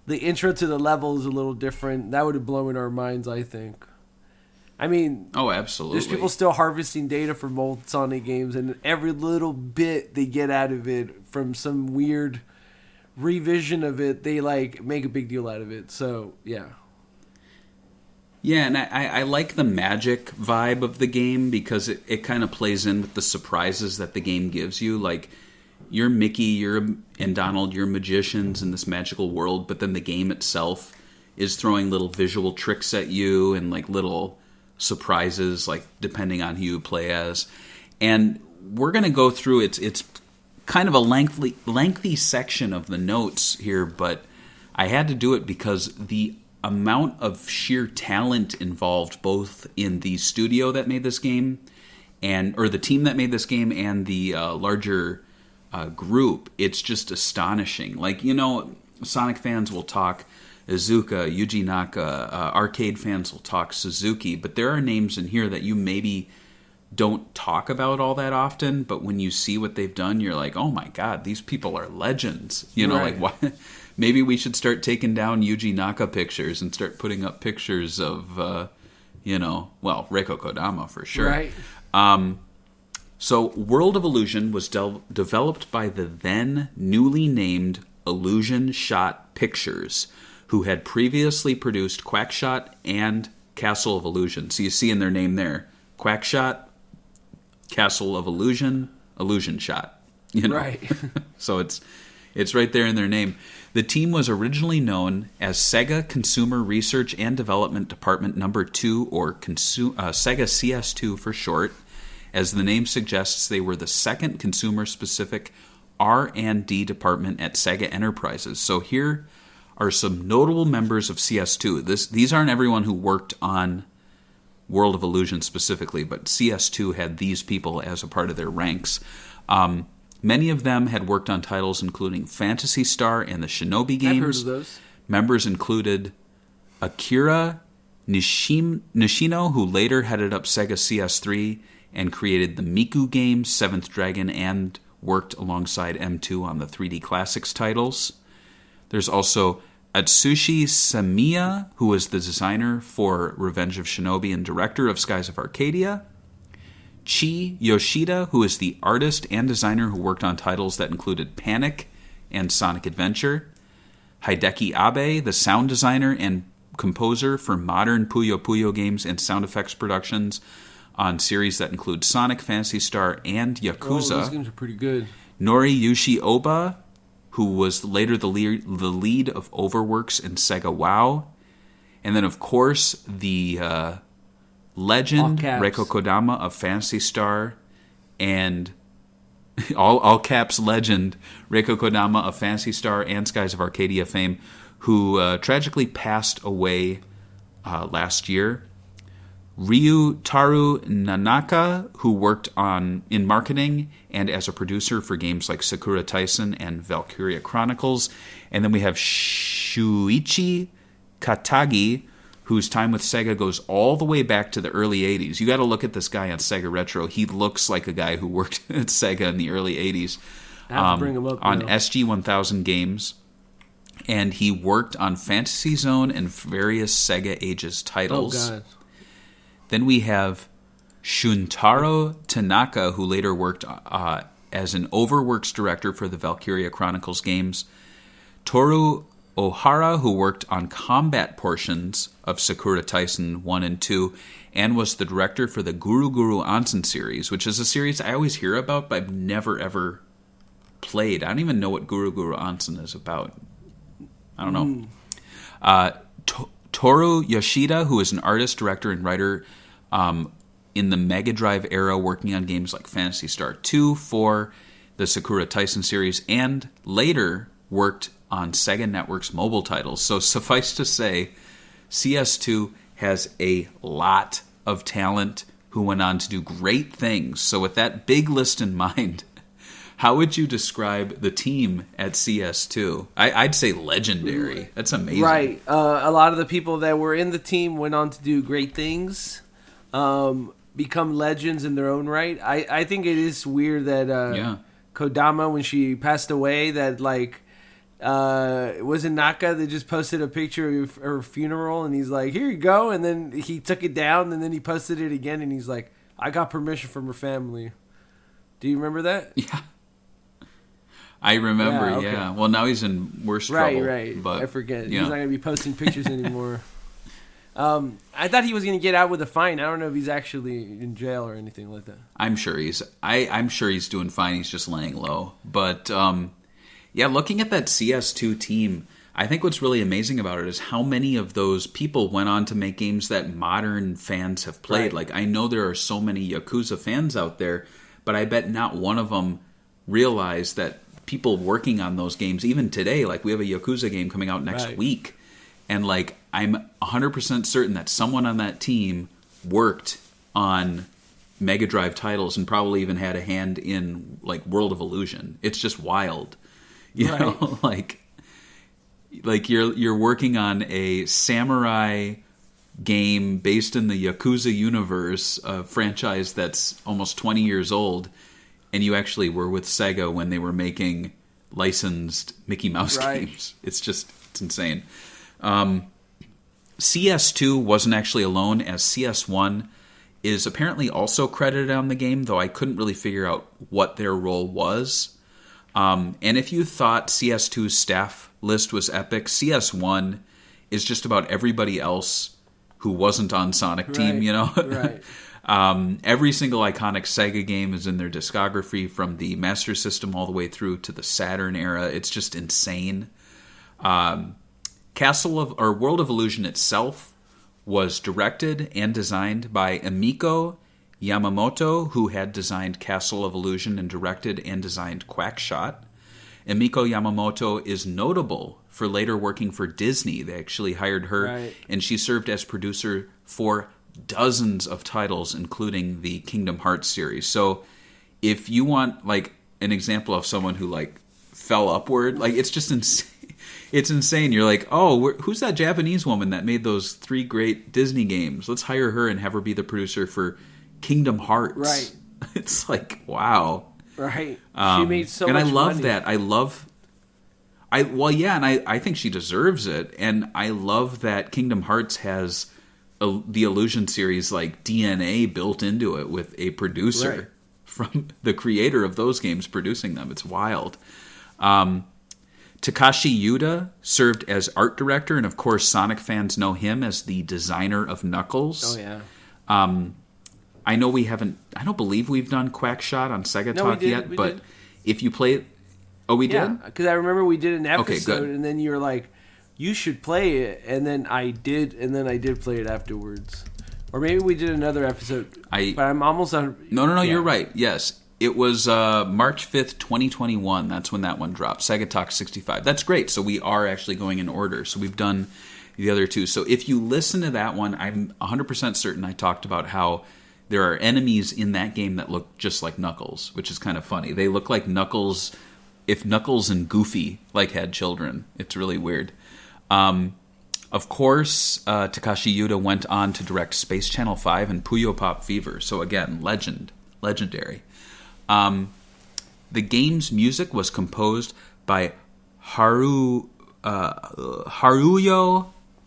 the intro to the level is a little different. That would have blown our minds, I think. I mean, oh, absolutely. There's people still harvesting data from old Sonic games, and every little bit they get out of it from some weird revision of it, they like make a big deal out of it. So, yeah. Yeah, and I like the magic vibe of the game because it kind of plays in with the surprises that the game gives you. Like, you're Mickey, and Donald, you're magicians in this magical world, but then the game itself is throwing little visual tricks at you and like little surprises, like depending on who you play as. And we're going to go through it's kind of a lengthy section of the notes here, but I had to do it because the amount of sheer talent involved both in the studio that made this game or the team that made this game and the larger group, it's just astonishing. Like, Sonic fans will talk Iizuka, Yuji Naka, arcade fans will talk Suzuki, but there are names in here that you maybe don't talk about all that often, but when you see what they've done, you're like, oh my god, these people are legends. Like, why? Maybe we should start taking down Yuji Naka pictures and start putting up pictures of, Reiko Kodama for sure. Right. So World of Illusion was developed by the then newly named Illusion Shot Pictures, who had previously produced Quackshot and Castle of Illusion. So you see in their name there, Quackshot, Castle of Illusion, Illusion Shot. Right. So it's right there in their name. The team was originally known as SEGA Consumer Research and Development Department Number 2, or SEGA CS2 for short. As the name suggests, they were the second consumer-specific R&D department at SEGA Enterprises. So here are some notable members of CS2. These aren't everyone who worked on World of Illusion specifically, but CS2 had these people as a part of their ranks. Many of them had worked on titles including Phantasy Star and the Shinobi games. I've heard of those. Members included Akira Nishino, who later headed up Sega CS3, and created the Miku games, Seventh Dragon, and worked alongside M2 on the 3D Classics titles. There's also Atsushi Samiya, who was the designer for Revenge of Shinobi and director of Skies of Arcadia. Chi Yoshida, who is the artist and designer who worked on titles that included Panic and Sonic Adventure. Hideki Abe, the sound designer and composer for modern Puyo Puyo games and sound effects productions on series that include Sonic, Phantasy Star, and Yakuza. Those games are pretty good. Noriyuki Oba, who was later the lead of Overworks and Sega WoW. And then, of course, the legend Reiko Kodama of Phantasy Star and all caps legend Reiko Kodama of Phantasy Star and Skies of Arcadia fame, who tragically passed away last year. Ryutaru Nanaka, who worked in marketing and as a producer for games like Sakura Taisen and Valkyria Chronicles. And then we have Shuichi Katagi, whose time with Sega goes all the way back to the early 80s. You got to look at this guy on Sega Retro. He looks like a guy who worked at Sega in the early 80s. I have to bring him up on now. SG-1000 games. And he worked on Fantasy Zone and various Sega Ages titles. Oh, God. Then we have Shuntaro Tanaka, who later worked as an Overworks director for the Valkyria Chronicles games. Toru Ohara, who worked on combat portions of Sakura Taisen 1 and 2, and was the director for the Guru Guru Onsen series, which is a series I always hear about, but I've never, ever played. I don't even know what Guru Guru Onsen is about. I don't know. Toru Yoshida, who is an artist, director, and writer in the Mega Drive era, working on games like Phantasy Star 2, 4, the Sakura Taisen series, and later worked on Sega Network's mobile titles. So suffice to say, CS2 has a lot of talent who went on to do great things. So with that big list in mind, how would you describe the team at CS2? I'd say legendary. That's amazing. Right. A lot of the people that were in the team went on to do great things, become legends in their own right. I think it is weird that Kodama, when she passed away, that was it Naka that just posted a picture of her funeral, and he's like, here you go, and then he took it down, and then he posted it again, and he's like, I got permission from her family. Do you remember that? Yeah. I remember, Yeah, okay. yeah. Well, now he's in worse trouble. Right. But, I forget. Yeah. He's not going to be posting pictures anymore. I thought he was going to get out with a fine. I don't know if he's actually in jail or anything like that. I'm sure he's doing fine. He's just laying low. But looking at that CS2 team, I think what's really amazing about it is how many of those people went on to make games that modern fans have played. Right. Like, I know there are so many Yakuza fans out there, but I bet not one of them realized that people working on those games, even today, like we have a Yakuza game coming out next week, and I'm 100% certain that someone on that team worked on Mega Drive titles and probably even had a hand in World of Illusion. It's just wild, you know, like you're working on a samurai game based in the Yakuza universe, a franchise that's almost 20 years old, and you actually were with Sega when they were making licensed Mickey Mouse games. It's insane. CS2 wasn't actually alone, as CS1 is apparently also credited on the game, though I couldn't really figure out what their role was. And if you thought CS2's staff list was epic, CS1 is just about everybody else who wasn't on Sonic Team, you know? Right. Every single iconic Sega game is in their discography, from the Master System all the way through to the Saturn era. It's just insane. World of Illusion itself was directed and designed by Emiko Yamamoto, who had designed Castle of Illusion and directed and designed Quackshot. Emiko Yamamoto is notable for later working for Disney. They actually hired her, and she served as producer for dozens of titles, including the Kingdom Hearts series. So if you want an example of someone who fell upward, it's just insane. It's insane. You're like, oh, who's that Japanese woman that made those 3 great Disney games? Let's hire her and have her be the producer for Kingdom Hearts. Right. It's like, wow. Right. She made so much and I love money. that. I think she deserves it. And I love that Kingdom Hearts has the Illusion series like DNA built into it with a producer from the creator of those games producing them. It's wild. Takashi Yuda served as art director, and of course Sonic fans know him as the designer of Knuckles. Oh yeah. I know we haven't. I don't believe we've done Quackshot on Sega No, Talk we did, yet. we But did. if you play it, we did. Because I remember we did an Okay, episode, good. and then you were like, "You should play it," and then I did, play it afterwards. Or maybe we did another episode. But I'm almost on. No. Yeah. You're right. Yes, it was March 5th, 2021. That's when that one dropped. Sega Talk 65. That's great. So we are actually going in order. So we've done the other two. So if you listen to that one, I'm 100% certain I talked about how there are enemies in that game that look just like Knuckles, which is kind of funny. They look like Knuckles, if Knuckles and Goofy like had children. It's really weird. Of course, Takashi Yuda went on to direct Space Channel 5 and Puyo Pop Fever. So again, legendary. The game's music was composed by Haruyo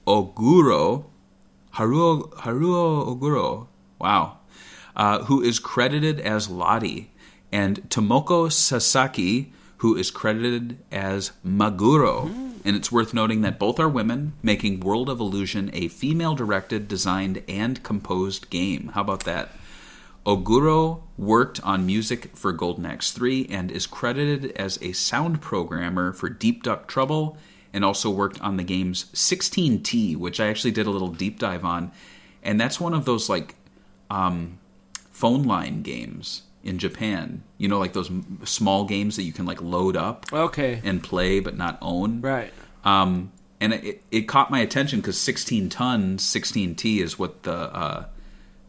Oguro. Haruo Oguro. Wow. Who is credited as Lottie, and Tomoko Sasaki, who is credited as Maguro. And it's worth noting that both are women, making World of Illusion a female-directed, designed, and composed game. How about that? Oguro worked on music for Golden Axe 3 and is credited as a sound programmer for Deep Duck Trouble, and also worked on the game's 16T, which I actually did a little deep dive on. And that's one of those, like, phone line games in Japan. You know, like those small games that you can, like, load up and play but not own. Right. And it caught my attention because 16 tons, 16T is what the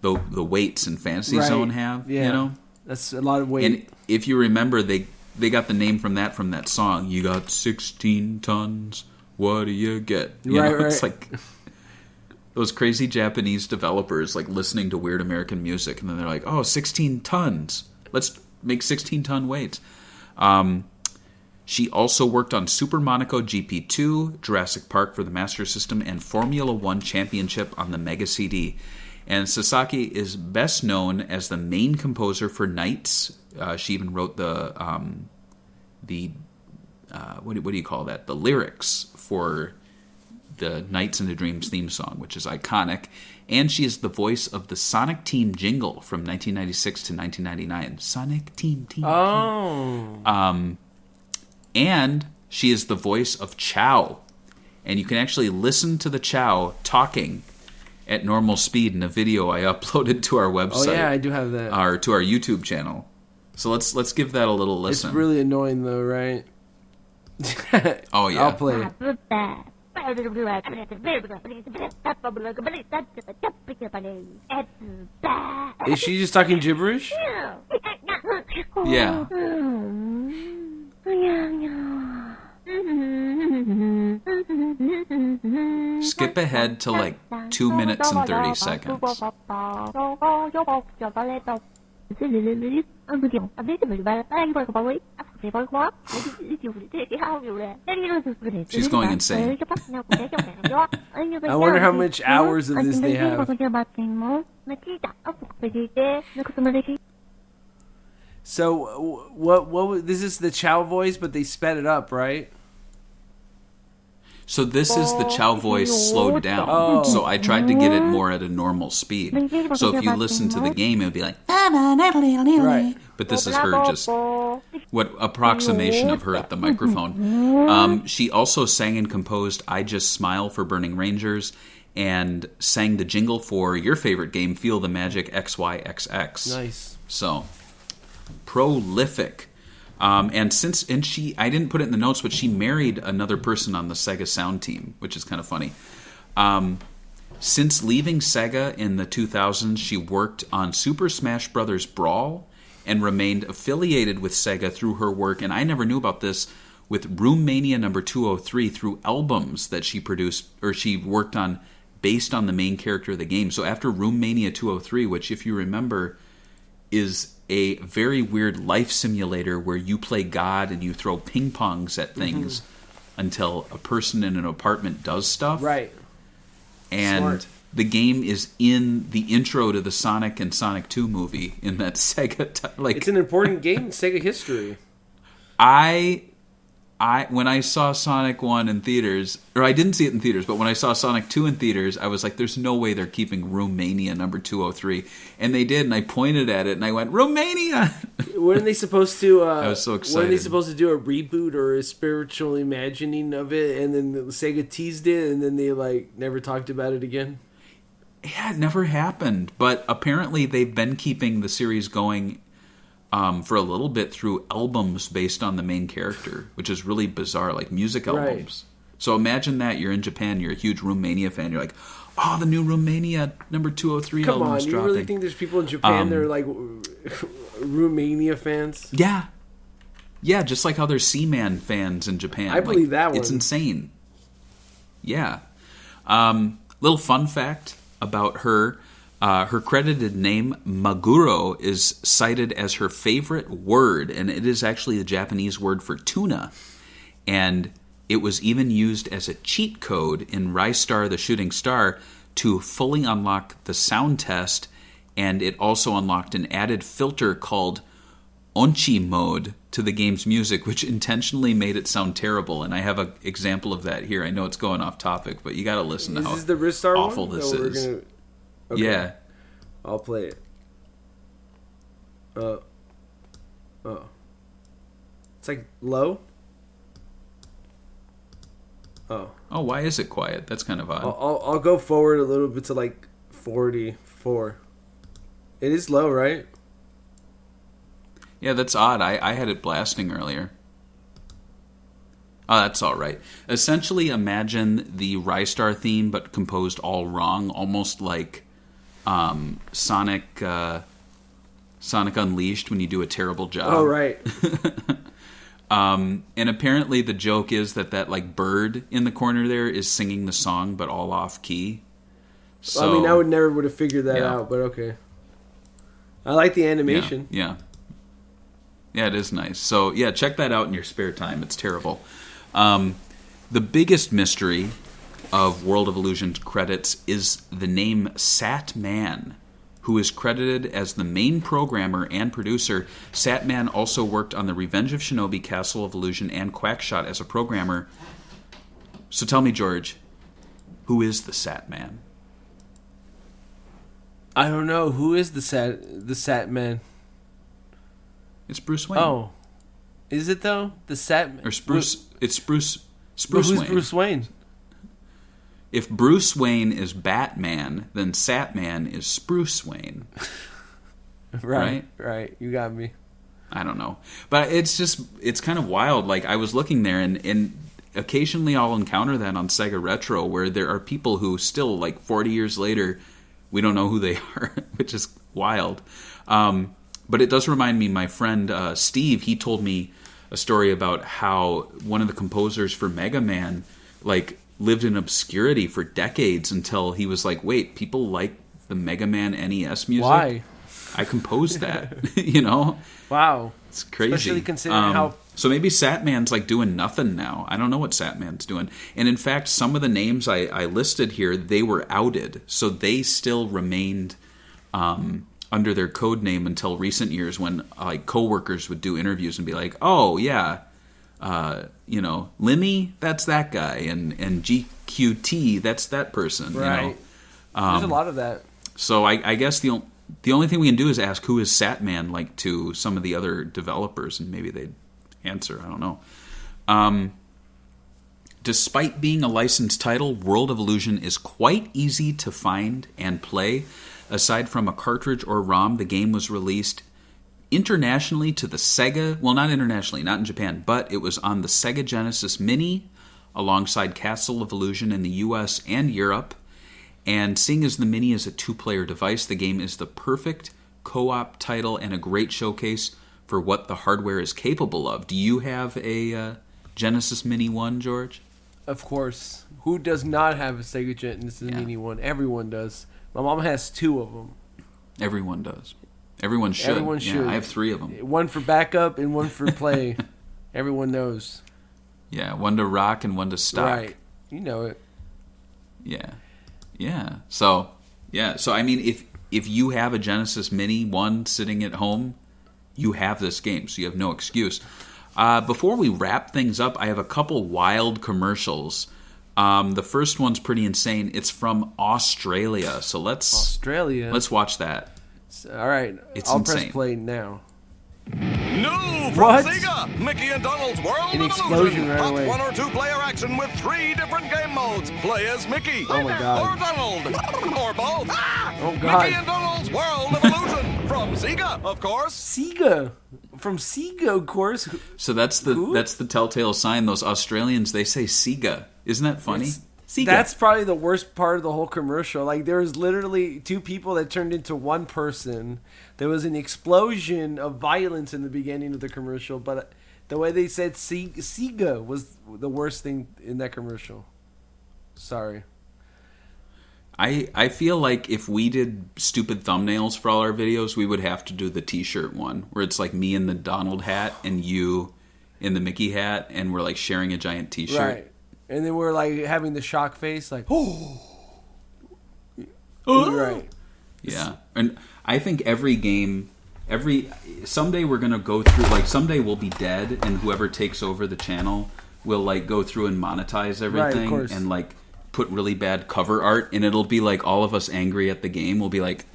weights in Fantasy Zone have. Yeah. You know? That's a lot of weight. And if you remember, they got the name from that song. You got 16 tons, what do you get? You know, it's like those crazy Japanese developers like listening to weird American music, and then they're like, oh, 16 tons. Let's make 16-ton weights. She also worked on Super Monaco GP2, Jurassic Park for the Master System, and Formula One Championship on the Mega CD. And Sasaki is best known as the main composer for Knights. She even wrote the what do you call that? The lyrics for the Nights into Dreams theme song, which is iconic. And she is the voice of the Sonic Team jingle from 1996 to 1999. Sonic Team. Oh. And she is the voice of Chow. And you can actually listen to the Chow talking at normal speed in a video I uploaded to our website. Oh yeah, I do have that. Or to our YouTube channel. So let's give that a little listen. It's really annoying though, right? Oh yeah. I'll play it. Is she just talking gibberish? Yeah. Skip ahead to like 2 minutes and 30 seconds. She's going insane. I wonder how much hours of this they have. So, what this is the Chow voice, but they sped it up, right? So this is the Chow voice slowed down. Oh. So I tried to get it more at a normal speed. So if you listen to the game, it would be like... Right. But this is her just... What approximation of her at the microphone. She also sang and composed I Just Smile for Burning Rangers and sang the jingle for your favorite game, Feel the Magic XYXX. Nice. So, prolific. I didn't put it in the notes, but she married another person on the Sega sound team, which is kind of funny. Since leaving Sega in the 2000s, she worked on Super Smash Bros. Brawl and remained affiliated with Sega through her work, and I never knew about this, with Room Mania number 203 through albums that she produced, or she worked on based on the main character of the game. So after Room Mania 203, which, if you remember, is a very weird life simulator where you play God and you throw ping pongs at things until a person in an apartment does stuff. Right. And Smart. the game is in the intro to the Sonic and Sonic 2 movie in that Sega. It's an important game in Sega history. When I saw Sonic 1 in theaters, or I didn't see it in theaters, but when I saw Sonic 2 in theaters, I was like, there's no way they're keeping Room Mania number 203. And they did, and I pointed at it, and I went, Room Mania! Weren't they supposed to... I was so excited. Weren't they supposed to do a reboot or a spiritual imagining of it, and then Sega teased it, and then they, never talked about it again? Yeah, it never happened. But apparently they've been keeping the series going for a little bit through albums based on the main character, which is really bizarre, like music albums. Right. So imagine that. You're in Japan, you're a huge Room Mania fan, you're like, oh, the new Room Mania number 203 album's dropping. Come on, you really think there's people in Japan that are like Room Mania fans? Yeah. Yeah, just like how there's Seaman fans in Japan. I believe that one. It's insane. Yeah. Little fun fact about her. Her credited name, Maguro, is cited as her favorite word, and it is actually the Japanese word for tuna. And it was even used as a cheat code in Rystar the Shooting Star to fully unlock the sound test, and it also unlocked an added filter called Onchi mode to the game's music, which intentionally made it sound terrible. And I have an example of that here. I know it's going off topic, but you got to listen to how the Rystar awful one? this is. Okay. Yeah. I'll play it. It's like low. Oh, why is it quiet? That's kind of odd. I'll go forward a little bit to 44. It is low, right? Yeah, that's odd. I had it blasting earlier. Oh, that's all right. Essentially, imagine the Rystar theme, but composed all wrong, almost like Sonic Unleashed when you do a terrible job. Oh, right. And apparently the joke is that bird in the corner there is singing the song, but all off key. So, I mean, I would have figured that out, but okay. I like the animation. Yeah, it is nice. So, yeah, check that out in your spare time. It's terrible. The biggest mystery of World of Illusion's credits is the name Satman, who is credited as the main programmer and producer. Satman also worked on The Revenge of Shinobi, Castle of Illusion, and Quackshot as a programmer. So tell me, George, who is the Satman? I don't know. Who is the Satman? It's Bruce Wayne. Oh. Is it, though? The Satman? Or Spruce... It's Bruce who's Wayne. Bruce Wayne? If Bruce Wayne is Batman, then Satman is Spruce Wayne. Right. You got me. I don't know. But it's kind of wild. Like, I was looking there, and occasionally I'll encounter that on Sega Retro, where there are people who still, 40 years later, we don't know who they are, which is wild. But it does remind me, my friend Steve, he told me a story about how one of the composers for Mega Man, lived in obscurity for decades until he was like, wait, people like the Mega Man NES music? Why? I composed that, Wow. It's crazy. Especially considering how... So maybe Satman's doing nothing now. I don't know what Satman's doing. And in fact, some of the names I listed here, they were outed. So they still remained under their code name until recent years when coworkers would do interviews and be like, oh, yeah, Limmy, that's that guy, and GQT, that's that person. Right. There's a lot of that. So I guess the only thing we can do is ask who is Satman to some of the other developers, and maybe they'd answer. I don't know. Despite being a licensed title, World of Illusion is quite easy to find and play. Aside from a cartridge or ROM, the game was released internationally to the Sega, well, not internationally, not in Japan, but it was on the Sega Genesis Mini alongside Castle of Illusion in the US and Europe. And seeing as the Mini is a two-player device, the game is the perfect co-op title and a great showcase for what the hardware is capable of. Do you have a Genesis Mini 1, George? Of course. Who does not have a Sega Genesis Mini one? Everyone does. My mom has 2 of them. Everyone does. Everyone should. Everyone should. Yeah, I have 3 of them. One for backup and one for play. Everyone knows. Yeah, one to rock and one to stock. Right. You know it. Yeah. Yeah. So I mean, if you have a Genesis Mini 1 sitting at home, you have this game, so you have no excuse. Before we wrap things up, I have a couple wild commercials. The first one's pretty insane. It's from Australia, so let's watch that. All right, I'll press play now. New from What? SEGA, Mickey and Donald's World An of explosion Illusion. right Hot away. 1 or 2 player action with 3 different game modes. Play as Mickey. Oh my God. Or Donald. Or both. Oh God. Mickey and Donald's World of Illusion. From SEGA, of course. SEGA. From SEGA, of course. So that's the telltale sign. Those Australians, they say SEGA. Isn't that funny? SEGA. That's probably the worst part of the whole commercial. Like, there was literally 2 people that turned into one person. There was an explosion of violence in the beginning of the commercial, but the way they said SEGA was the worst thing in that commercial. Sorry. I feel like if we did stupid thumbnails for all our videos, we would have to do the T-shirt one, where it's like me in the Donald hat and you in the Mickey hat, and we're like sharing a giant T-shirt. Right. And then we're like having the shock face, like, oh. Right. Yeah. And I think every game, someday we're going to go through, like someday we'll be dead, and whoever takes over the channel will like go through and monetize everything, course. and like put really bad cover art, and it'll be like all of us angry at the game. We'll be like,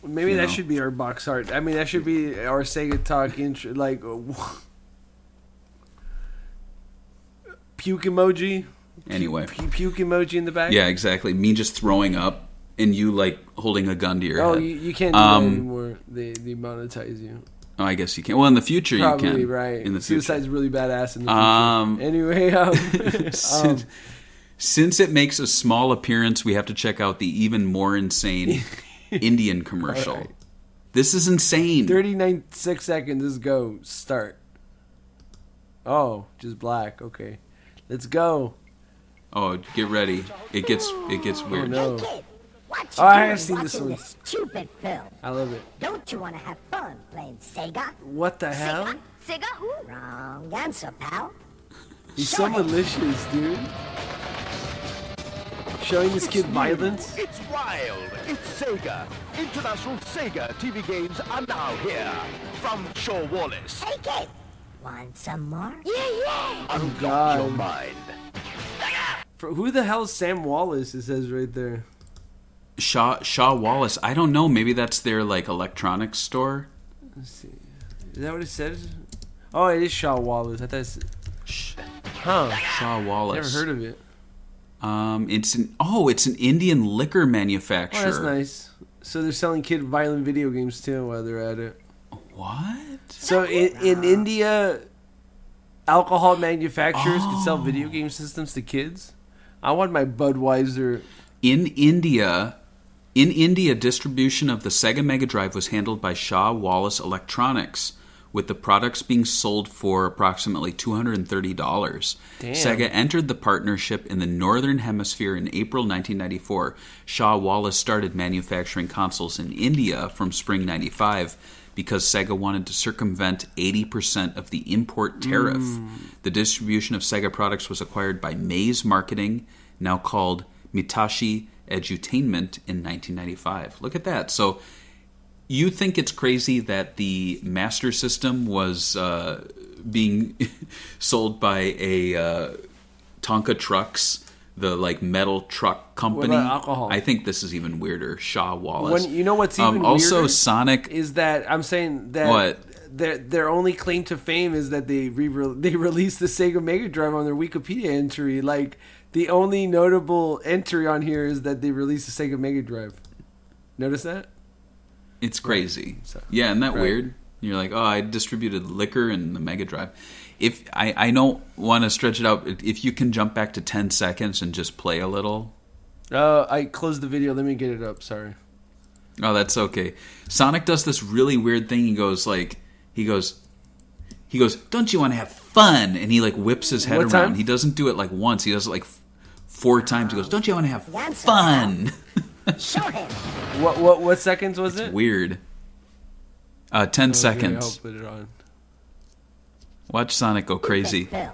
maybe that should be our box art. I mean, that should be our Sega Talk intro, like puke emoji. anyway. Puke emoji in the back. Yeah, exactly. Me just throwing up and you like holding a gun to your head. You can't do that anymore. They monetize you. Oh, I guess you can. Well, in the future Probably, you can. right. In the future. Suicide's really badass in the future. Anyway, since it makes a small appearance, we have to check out the even more insane Indian commercial. Right. This is insane. 39 seconds. Let's go. Start. Oh, just black. Okay. Let's go. Oh, get ready. It gets weird. Oh, no. What Oh, I have seen this one. Stupid film. I love it. Don't you want to have fun playing Sega? What the hell? Sega who? Wrong answer, pal. He's so malicious, dude. Showing this kid violence. It's wild. It's Sega. International Sega TV games are now here. From Shaw Wallace. Take it. Want some more? Yeah. Oh, God. Your mind. Who the hell is Sam Wallace? It says right there. Shaw Wallace. I don't know. Maybe that's their like electronics store. Let's see. Is that what it says? Oh, it is Shaw Wallace. I thought it's... Huh. Shaw Wallace. Never heard of it. It's an Indian liquor manufacturer. Oh, that's nice. So they're selling kid violent video games too while they're at it. What? So in India, alcohol manufacturers can sell video game systems to kids. I want my Budweiser. In India, distribution of the Sega Mega Drive was handled by Shaw Wallace Electronics, with the products being sold for approximately $230. Damn. Sega entered the partnership in the Northern Hemisphere in April 1994. Shaw Wallace started manufacturing consoles in India from spring 95 because Sega wanted to circumvent 80% of the import tariff. The distribution of Sega products was acquired by Maze Marketing, now called Mitashi Edutainment, in 1995. Look at that. So you think it's crazy that the Master System was being sold by a Tonka Trucks, the like metal truck company? What about alcohol? I think this is even weirder. Shaw Wallace. You know what's even also weirder? Sonic Is that I'm saying that What? their only claim to fame is that they released the Sega Mega Drive on their Wikipedia entry. Like, the only notable entry on here is that they released the Sega Mega Drive. Notice that? It's crazy. So- Yeah, isn't that right. weird? You're like, oh, I distributed liquor in the Mega Drive. If I don't want to stretch it out, if you can jump back to 10 seconds and just play a little. I closed the video. Let me get it up. Sorry. Oh, that's okay. Sonic does this really weird thing. He goes, He goes, "Don't you want to have fun?" And he like whips his head What around. time? He doesn't do it like once. He does it like 4 times. He goes, "Don't you want to have fun?" Show him. What seconds was it? Weird. 10 Okay, seconds. I'll put it on. Watch Sonic go crazy. Phil,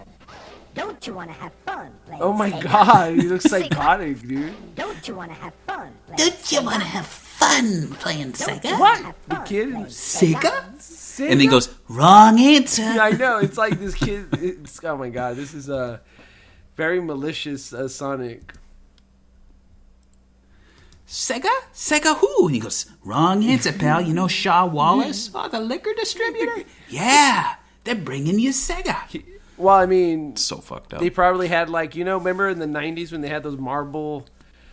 don't you want to have fun playing Oh my Sega? god, he looks psychotic, dude. Don't you want to have fun playing Don't you want to have fun playing Sega? What? The kid? Sega? Sega? And then he goes, Wrong answer. Yeah, I know. It's like this kid. Oh my god, this is a very malicious Sonic. Sega? Sega who? And he goes, wrong answer, pal. You know Shaw Wallace? Oh, the liquor distributor? Yeah, they're bringing you Sega. Well, I mean, so fucked up. they probably had like, remember in the 90s when they had those marble,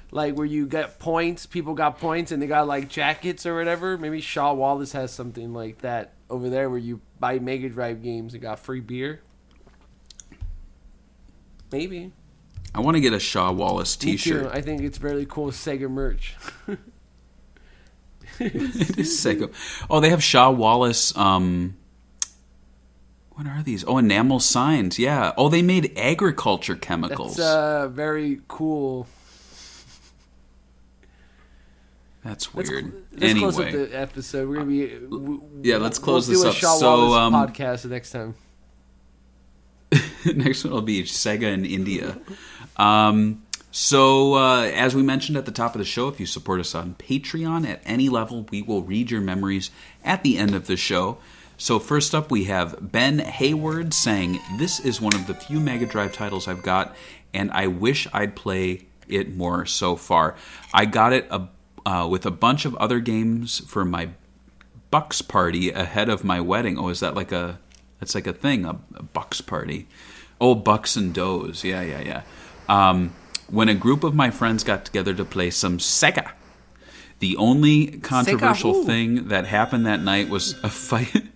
like where you got points, people got points and they got like jackets or whatever? Maybe Shaw Wallace has something like that over there where you buy Mega Drive games and got free beer. Maybe. I want to get a Shaw Wallace Me too. t-shirt. I think it's really cool Sega merch. It is Sega. Oh, they have Shaw Wallace. What are these? Oh, enamel signs. Yeah. Oh, they made agriculture chemicals. That's very cool. That's weird. Let's close up Anyway, the episode. We're gonna be. yeah, let's close we'll this do up. a Shaw So, Wallace podcast the next time. next one will be Sega in India. As we mentioned at the top of the show, if you support us on Patreon at any level, we will read your memories at the end of the show. So first up, we have Ben Hayward saying, "This is one of the few Mega Drive titles I've got, and I wish I'd play it more so far. I got it with a bunch of other games for my Bucks party ahead of my wedding." Oh, is that like that's like a thing, a Bucks party? Oh, Bucks and Does. Yeah. When a group of my friends got together to play some Sega. The only controversial Sega, thing that happened that night was a fight.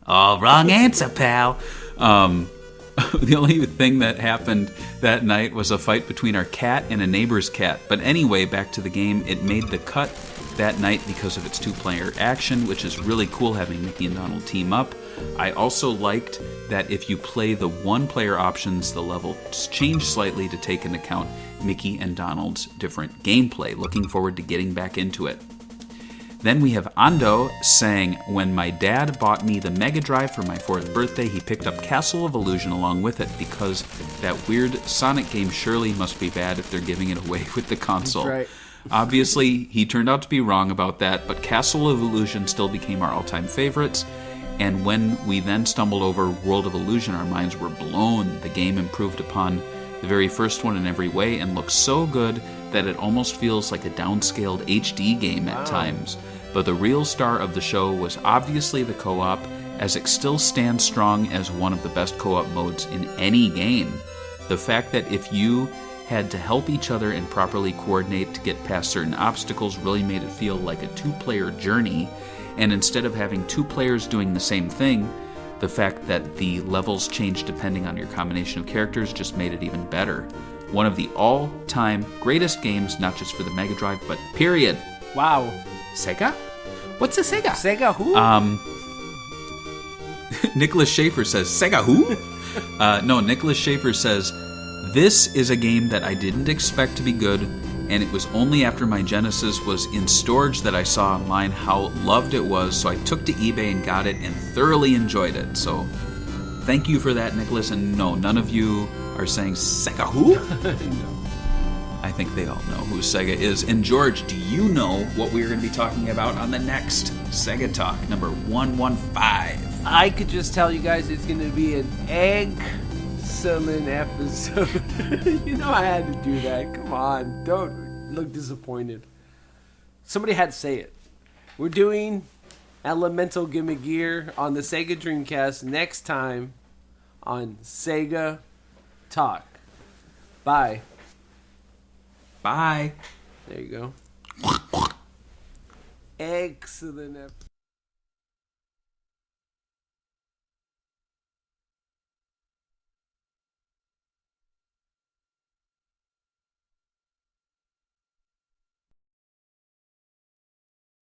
Oh, wrong answer, pal. The only thing that happened that night was a fight between our cat and a neighbor's cat. But anyway, back to the game. It made the cut that night because of its 2-player action, which is really cool having Mickey and Donald team up. I also liked that if you play the 1-player options, the levels change slightly to take into account Mickey and Donald's different gameplay. Looking forward to getting back into it. Then we have Ando saying, "When my dad bought me the Mega Drive for my 4th birthday, he picked up Castle of Illusion along with it because that weird Sonic game surely must be bad if they're giving it away with the console." That's right. Obviously, he turned out to be wrong about that, but Castle of Illusion still became our all-time favorites. And when we then stumbled over World of Illusion, our minds were blown. The game improved upon the very first one in every way and looks so good that it almost feels like a downscaled HD game at times. But the real star of the show was obviously the co-op, as it still stands strong as one of the best co-op modes in any game. The fact that if you had to help each other and properly coordinate to get past certain obstacles really made it feel like a 2-player journey, and instead of having 2 players doing the same thing, the fact that the levels change depending on your combination of characters just made it even better. One of the all-time greatest games, not just for the Mega Drive, but period. Wow. Sega? What's a Sega? Sega who? Nicholas Schaefer says, "Sega who?" No, Nicholas Schaefer says, "This is a game that I didn't expect to be good, and it was only after my Genesis was in storage that I saw online how loved it was, so I took to eBay and got it and thoroughly enjoyed it." So thank you for that, Nicholas. And no, none of you are saying Sega who? No. I think they all know who Sega is. And George, do you know what we're going to be talking about on the next Sega Talk, number 115? I could just tell you guys it's going to be an excellent episode. You know I had to do that. Come on. Don't look disappointed. Somebody had to say it. We're doing Elemental Gimme Gear on the Sega Dreamcast next time on Sega Talk. Bye. Bye. There you go. Excellent episode.